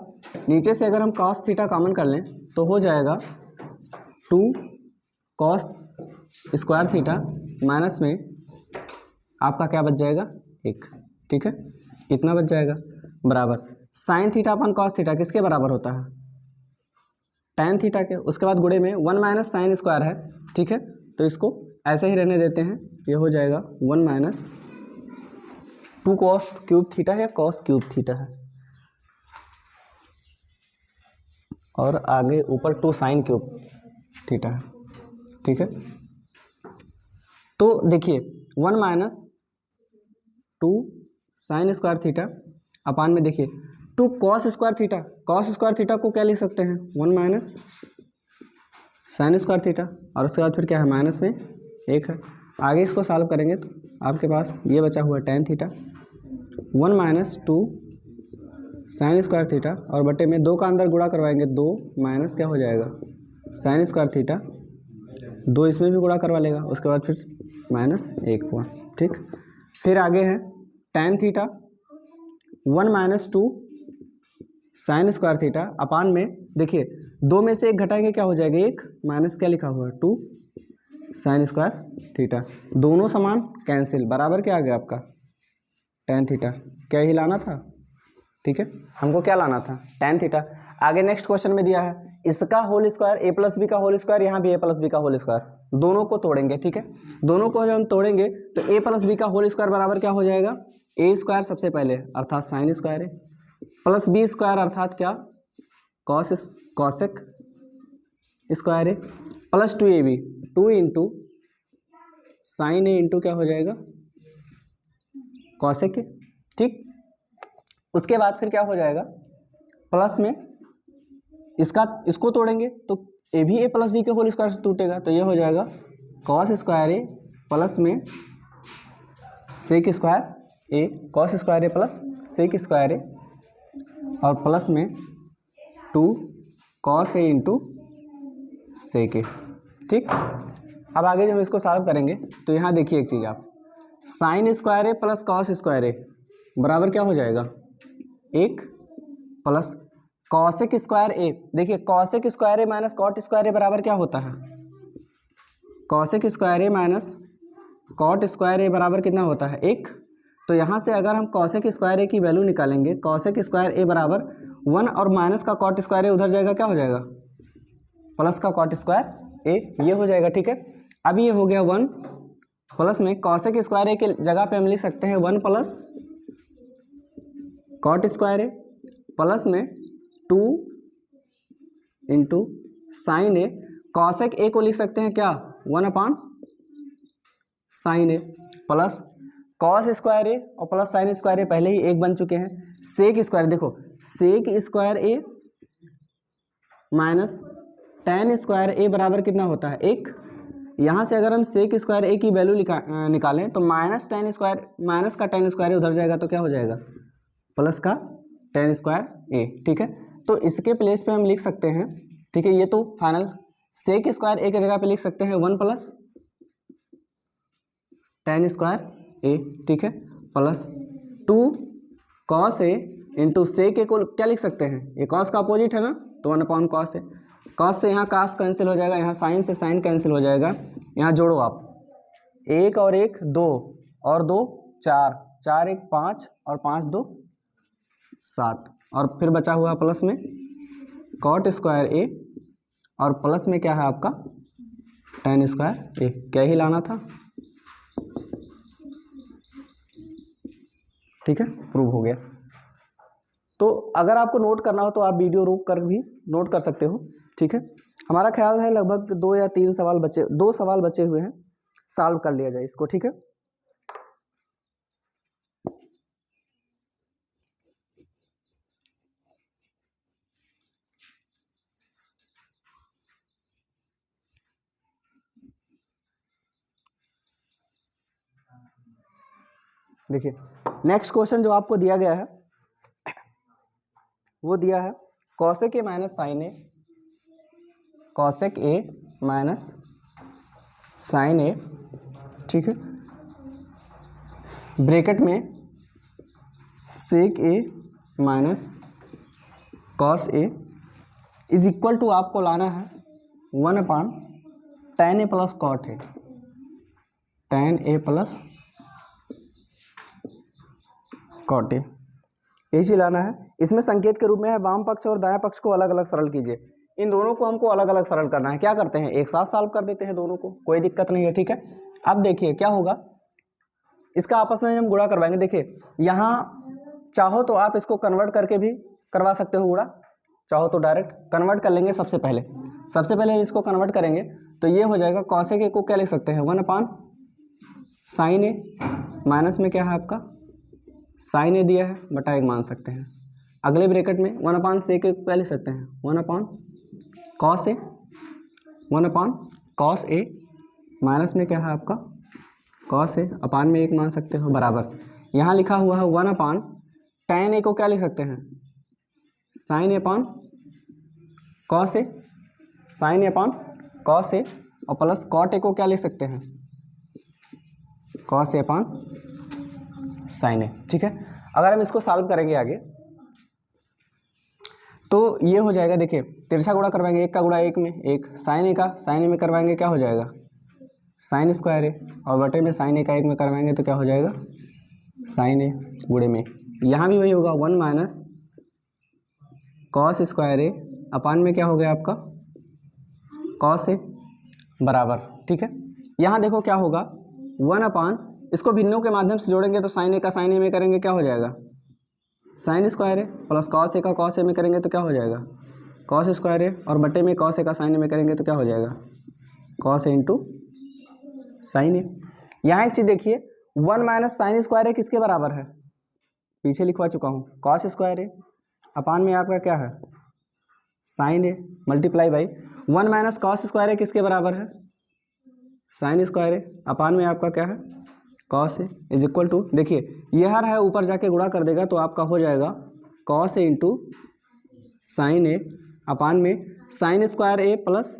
नीचे से अगर हम कॉस थीटा कॉमन कर लें तो हो जाएगा 2 कॉस स्क्वायर थीटा माइनस में आपका क्या बच जाएगा 1। ठीक है, इतना बच जाएगा बराबर साइन थीटा अपन कॉस थीटा किसके बराबर होता है, tan थीटा के। उसके बाद गुणे में 1 माइनस साइन स्क्वायर है। ठीक है, तो इसको ऐसे ही रहने देते हैं, ये हो जाएगा 1 माइनस 2 कॉस क्यूब थीटा है, कॉस क्यूब थीटा है, और आगे ऊपर 2 साइन क्यूब थीटा है। ठीक है, तो देखिए 1 minus 2 sine square theta upon में देखिए 2 cos square theta, cos square theta को क्या लिख सकते हैं 1 माइनस साइन स्क्वायर थीटा, और उसके बाद फिर क्या है माइनस में 1 है। आगे इसको सॉल्व करेंगे तो आपके पास ये बचा हुआ tan theta 1 minus 2 sine square theta, और बटे में 2 का अंदर गुणा करवाएंगे 2 माइनस क्या हो जाएगा साइन स्क्वायर थीटा, 2 इसमें भी गुणा करवा लेगा, उसके बाद फिर माइनस 1 हुआ। ठीक, फिर आगे है tan theta 1 minus 2 sine square theta upon में देखिए 2 में से 1 घटाएंगे क्या हो जाएगा 1 माइनस क्या लिखा हुआ है 2 साइन स्क्वायर थीटा, दोनों समान कैंसिल बराबर क्या आ गया आपका tan थीटा, क्या ही लाना था। ठीक है, हमको क्या लाना था tan थीटा। आगे नेक्स्ट क्वेश्चन में दिया है इसका whole square a plus b का होल स्क्वायर, यहाँ भी a प्लस बी का होल स्क्वायर, दोनों को तोड़ेंगे। ठीक है, दोनों को जब हम तोड़ेंगे तो a प्लस बी का होल स्क्वायर बराबर क्या हो जाएगा a स्क्वायर सबसे पहले अर्थात साइन स्क्वायर है प्लस बी स्क्वायर अर्थात क्या कॉसेक स्क्वायर है प्लस 2ab 2 इंटू साइन ए इंटू क्या हो जाएगा कॉसेक। ठीक, उसके बाद फिर क्या हो जाएगा प्लस में इसको तोड़ेंगे तो ए भी ए प्लस बी के होल स्क्वायर से टूटेगा, तो ये हो जाएगा कॉस स्क्वायर ए प्लस में सेक स्क्वायर ए, कॉस स्क्वायर ए प्लस सेक स्क्वायर ए, और प्लस में 2 कॉस ए इंटू सेक ए। ठीक, अब आगे जब हम इसको सॉल्व करेंगे तो यहाँ देखिए एक चीज़, आप साइन स्क्वायर ए प्लस कॉस स्क्वायर ए बराबर क्या हो जाएगा 1 प्लस कॉसेक स्क्वायर ए, देखिए कॉसेक स्क्वायर ए माइनस कॉट स्क्वायर ए बराबर क्या होता है कॉसेक स्क्वायर ए माइनस कॉट स्क्वायर ए बराबर कितना होता है 1। तो यहाँ से अगर हम कॉसेक स्क्वायर ए की वैल्यू निकालेंगे, कॉसेक स्क्वायर ए बराबर 1 और माइनस का कॉट स्क्वायर ए उधर जाएगा, क्या हो जाएगा प्लस का कॉट स्क्वायर ए, ये हो जाएगा। ठीक है, अब ये हो गया 1 प्लस में कॉसेक स्क्वायर ए के जगह पे हम लिख सकते हैं 1 प्लस कॉट स्क्वायर ए प्लस में 2 इंटू साइन ए, कॉसेक ए को लिख सकते हैं क्या 1 अपान साइन ए प्लस कॉस स्क्वायर ए और प्लस साइन स्क्वायर ए पहले ही एक बन चुके हैं। सेक स्क्वायर, देखो सेक स्क्वायर ए माइनस टेन स्क्वायर ए बराबर कितना होता है 1। यहाँ से अगर हम सेक स्क्वायर ए की वैल्यू निकालें तो माइनस टेन स्क्वायर, माइनस का टेन स्क्वायर उधर जाएगा तो क्या हो जाएगा प्लस का टेन स्क्वायर ए। ठीक है, तो इसके प्लेस पे हम लिख सकते हैं, ठीक है, ये तो फाइनल सेक स्क्वायर ए की जगह पे लिख सकते हैं 1 प्लस टेन स्क्वायर ए। ठीक है, plus 2 cos A into sec ए को क्या लिख सकते हैं, ये कॉस का अपोजिट है ना, तो 1 कॉस है। कॉस से यहाँ कास कैंसिल हो जाएगा, यहाँ साइन से साइन कैंसिल हो जाएगा। यहाँ जोड़ो आप, 1 और 1 2 और 2 4, 4 1 5 और 5 2 7 और फिर बचा हुआ प्लस में कॉट स्क्वायर ए और प्लस में क्या है आपका टेन स्क्वायर ए। क्या ही लाना था, ठीक है, प्रूव हो गया। तो अगर आपको नोट करना हो तो आप वीडियो रोक कर भी नोट कर सकते हो। ठीक है, हमारा ख्याल है लगभग 2 या 3 सवाल बचे, 2 सवाल बचे हुए हैं, सॉल्व कर लिया जाए इसको। ठीक है, देखिए नेक्स्ट क्वेश्चन जो आपको दिया गया है वो दिया है cosec A minus sine A, cosec A minus sine A. ठीक है, ब्रैकेट में sec A minus cos A is equal to आपको लाना है 1/tan A plus cot A, tan A plus cot ए, यही चीज लाना है। इसमें संकेत के रूप में है वाम पक्ष और दायां पक्ष को अलग अलग सरल कीजिए। इन दोनों को हमको अलग अलग सरल करना है। क्या करते हैं, एक साथ सॉल्व कर देते हैं दोनों को, कोई दिक्कत नहीं है। ठीक है, अब देखिए क्या होगा, इसका आपस में हम गुणा करवाएंगे। देखिए यहाँ चाहो तो आप इसको कन्वर्ट करके भी करवा सकते हो गुणा, चाहो तो डायरेक्ट कन्वर्ट कर लेंगे। सबसे पहले इसको कन्वर्ट करेंगे तो ये हो जाएगा कॉसेक ए को क्या लिख सकते हैं 1/sin ए, माइनस में क्या है आपका साइन ए दिया है बटा 1 मान सकते हैं। अगले ब्रैकेट में 1/sec ए को क्या लिख सकते हैं 1/cos ए, 1/cos ए माइनस में क्या है आपका cos ए, अपान में 1 मान सकते हो बराबर। यहाँ लिखा हुआ है 1/tan ए को क्या लिख सकते हैं sin ए अपान cos ए, sin ए अपान cos ए और प्लस cot ए को क्या लिख सकते हैं cos ए अपान sin ए। ठीक है, अगर हम इसको सॉल्व करेंगे आगे तो ये हो जाएगा, देखिए तिरछा गुणा करवाएंगे, 1 का गुणा 1 में 1, साइन ए का साइन ए में करवाएंगे क्या हो जाएगा साइन स्क्वायर ए और बटे में साइन ए का 1 में करवाएंगे तो क्या हो जाएगा साइन ए गुणे में। यहाँ भी वही होगा 1 - cos स्क्वायर ए अपान में क्या हो गया आपका cos ए बराबर। ठीक है, यहाँ देखो क्या होगा 1/, इसको भिन्नों के माध्यम से जोड़ेंगे तो साइन ए का साइन ए में करेंगे क्या हो जाएगा साइन स्क्वायर ए प्लस cos ए का cos ए में करेंगे तो क्या हो जाएगा cos स्क्वायर ए और बटे में cos ए का साइन ए में करेंगे तो क्या हो जाएगा cos ए इंटू साइन ए। यहाँ एक चीज़ देखिए 1 - sin स्क्वायर ए किसके बराबर है, पीछे लिखवा चुका हूँ cos स्क्वायर ए अपान में आपका क्या है sine A multiply by 1 - cos square A किसके बराबर है साइन स्क्वायर ए अपान में आपका क्या है cos a is equal to, देखिए यह हर है ऊपर जाके गुणा कर देगा तो आपका हो जाएगा cos ए इंटू साइन ए अपान में साइन स्क्वायर ए प्लस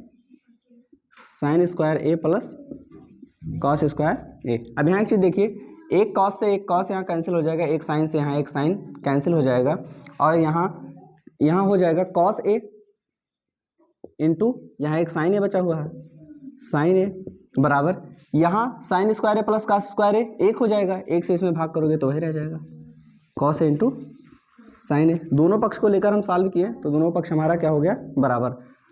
cos स्क्वायर ए। अब यहाँ एक चीज़ देखिए, एक cos से एक cos यहाँ कैंसिल हो जाएगा, एक साइन से यहाँ एक साइन कैंसिल हो जाएगा और यहाँ हो जाएगा cos ए इंटू यहाँ एक साइन ए बचा हुआ है साइन ए बराबर, यहाँ साइन स्क्वायर ए प्लस cos स्क्वायर ए 1 हो जाएगा, 1 से इसमें भाग करोगे तो वही रह जाएगा cos ए इंटू साइन ए। दोनों पक्ष को लेकर हम सॉल्व किए तो दोनों पक्ष हमारा क्या हो गया बराबर।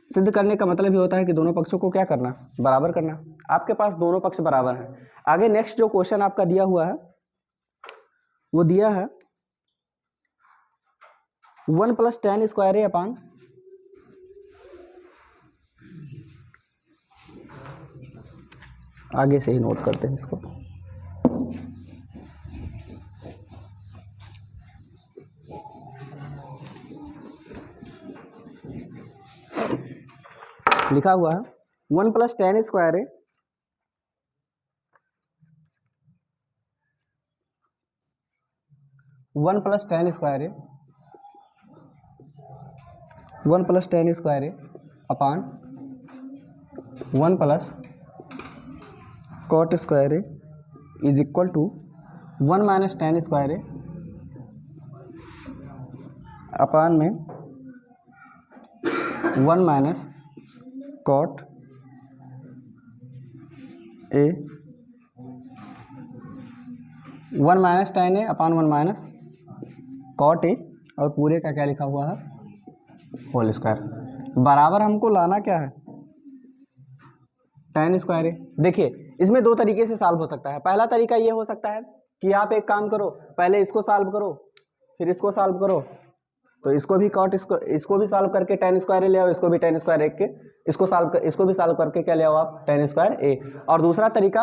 सिद्ध करने का मतलब ये होता है कि दोनों पक्षों को क्या करना बराबर करना। आपके पास दोनों पक्ष बराबर हैं। आगे नेक्स्ट जो क्वेश्चन आपका दिया हुआ है वो दिया है 1 + tan स्क्वायर ए अपान आगे से ही नोट करते हैं इसको। लिखा हुआ है 1 + tan स्क्वायर है 1 + tan स्क्वायर है 1 + tan स्क्वायर है अपान 1 + cot स्क्वायर है is equal to 1 - tan square है अपान में 1 - cot ए 1 - tan ए अपान 1 - cot ए और पूरे का क्या लिखा हुआ है होल स्क्वायर बराबर हमको लाना क्या है tan स्क्वायर है। देखिए इसमें दो तरीके से सॉल्व हो सकता है। पहला तरीका ये हो सकता है कि आप एक काम करो, पहले इसको सॉल्व करो फिर इसको सॉल्व करो, तो इसको भी कॉट इसको भी सॉल्व करके tan स्क्वायर ले आओ, इसको भी tan स्क्वायर के इसको भी सॉल्व करके क्या ले आओ आप tan स्क्वायर ए। और दूसरा तरीका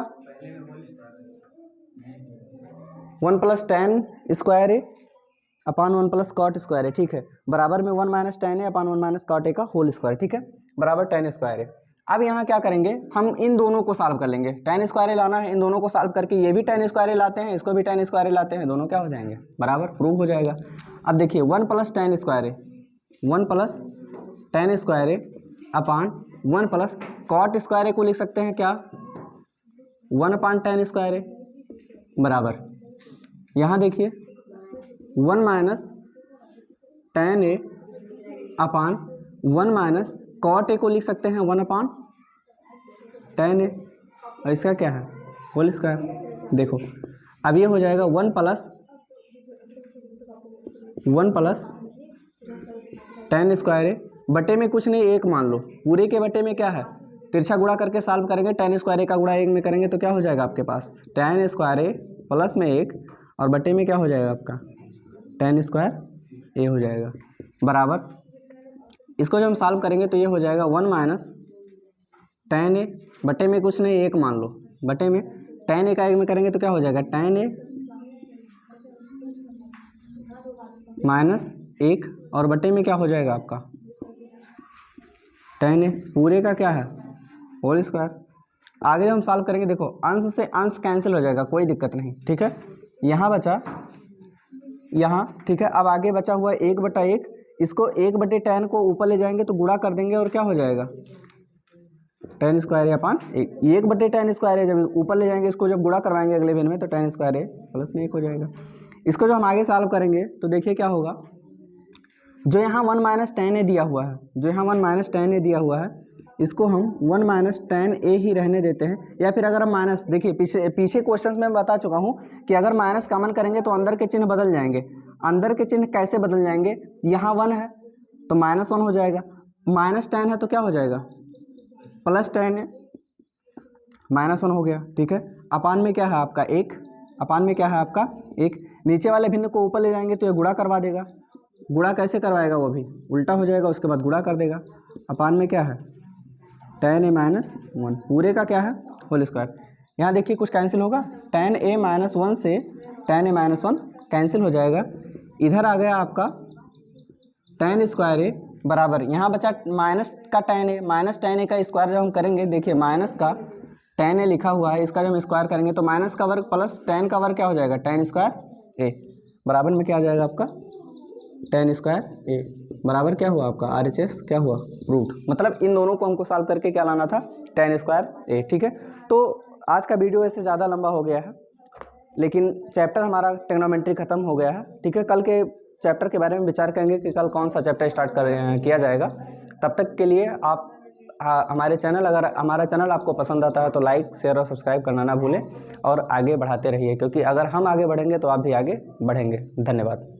1 + tan स्क्वायर ए अपान 1 + cot स्क्वायर है, ठीक है, बराबर में 1 - tan ए अपान 1 - cot ए का होल स्क्वायर, ठीक है, बराबर tan स्क्वायर है। अब यहाँ क्या करेंगे हम इन दोनों को सॉल्व कर लेंगे, tan स्क्वायर लाना है, इन दोनों को सॉल्व करके ये भी tan स्क्वायर लाते हैं, इसको भी tan स्क्वायर लाते हैं, दोनों क्या हो जाएंगे बराबर, प्रूव हो जाएगा। अब देखिए 1 + tan स्क्वायर है 1 + tan स्क्वायर है अपान 1 + cot स्क्वायर को लिख सकते हैं क्या 1/tan स्क्वायर है बराबर, यहाँ देखिए 1 - tan ए अपान 1 - cot ए को लिख सकते हैं 1/tan ए और इसका क्या है होल स्क्वायर। देखो अब ये हो जाएगा 1 + tan स्क्वायर है बटे में कुछ नहीं एक मान लो, पूरे के बटे में क्या है तिरछा गुणा करके सॉल्व करेंगे, tan स्क्वायर ए का गुणा एक में करेंगे तो क्या हो जाएगा आपके पास tan स्क्वायर ए प्लस में 1 और बटे में क्या हो जाएगा आपका tan स्क्वायर ए हो जाएगा बराबर, इसको जब हम सॉल्व करेंगे तो ये हो जाएगा 1 - tan ए बटे में कुछ नहीं एक मान लो, बटे में tan ए का एक में करेंगे तो क्या हो जाएगा tan ए -1 और बटे में क्या हो जाएगा आपका tan ए पूरे का क्या है होल स्क्वायर। आगे जब हम सॉल्व करेंगे देखो अंश से अंश कैंसिल हो जाएगा, कोई दिक्कत नहीं, ठीक है, यहाँ बचा यहाँ, ठीक है। अब आगे बचा हुआ 1/1, इसको 1/tan को ऊपर ले जाएंगे तो गुणा कर देंगे और क्या हो जाएगा tan स्क्वायर ए अपान 1/tan स्क्वायर है, जब ऊपर ले जाएंगे इसको जब गुणा करवाएंगे अगले दिन में तो tan स्क्वायर ए प्लस में 1 हो जाएगा। इसको जब हम आगे सॉल्व करेंगे तो देखिए क्या होगा, जो यहाँ 1 - tan ए दिया हुआ है, जो यहाँ 1 - tan ए दिया हुआ है इसको हम 1 - tan ए ही रहने देते हैं, या फिर अगर हम माइनस, देखिए पीछे क्वेश्चंस में मैं बता चुका हूँ कि अगर माइनस कॉमन करेंगे तो अंदर के चिन्ह बदल जाएंगे। अंदर के चिन्ह कैसे बदल जाएंगे, यहाँ 1 है तो -1 हो जाएगा, -tan है तो क्या हो जाएगा +tan है, -1 हो गया, ठीक है। अपान में क्या है आपका 1, अपान में क्या है आपका 1, नीचे वाले भिन्न को ऊपर ले जाएंगे तो ये गुणा करवा देगा, गुणा कैसे करवाएगा वो भी उल्टा हो जाएगा, उसके बाद गुणा कर देगा, अपान में क्या है tan ए -1 पूरे का क्या है होल स्क्वायर। यहाँ देखिए कुछ कैंसिल होगा, tan ए -1 से tan ए -1 कैंसिल हो जाएगा, इधर आ गया आपका tan स्क्वायर ए बराबर, यहाँ बचा माइनस का tan ए, -tan ए का स्क्वायर जब हम करेंगे, देखिए माइनस का tan ए लिखा हुआ है, इसका जब हम स्क्वायर करेंगे तो माइनस का वर्ग प्लस tan का वर्ग क्या हो जाएगा tan स्क्वायर ए बराबर में क्या आ जाएगा आपका tan स्क्वायर ए बराबर क्या हुआ आपका RHS क्या हुआ रूट, मतलब इन दोनों को हमको सॉल्व करके क्या लाना था tan स्क्वायर ए, ठीक है। तो आज का वीडियो ऐसे ज़्यादा लंबा हो गया है, लेकिन चैप्टर हमारा ट्रिग्नोमेट्री खत्म हो गया है, ठीक है। कल के चैप्टर के बारे में विचार करेंगे कि कल कौन सा चैप्टर स्टार्ट किया जाएगा। तब तक के लिए आप अगर हमारा चैनल आपको पसंद आता है तो लाइक शेयर और सब्सक्राइब करना ना भूलें और आगे बढ़ाते रहिए, क्योंकि अगर हम आगे बढ़ेंगे तो आप भी आगे बढ़ेंगे। धन्यवाद।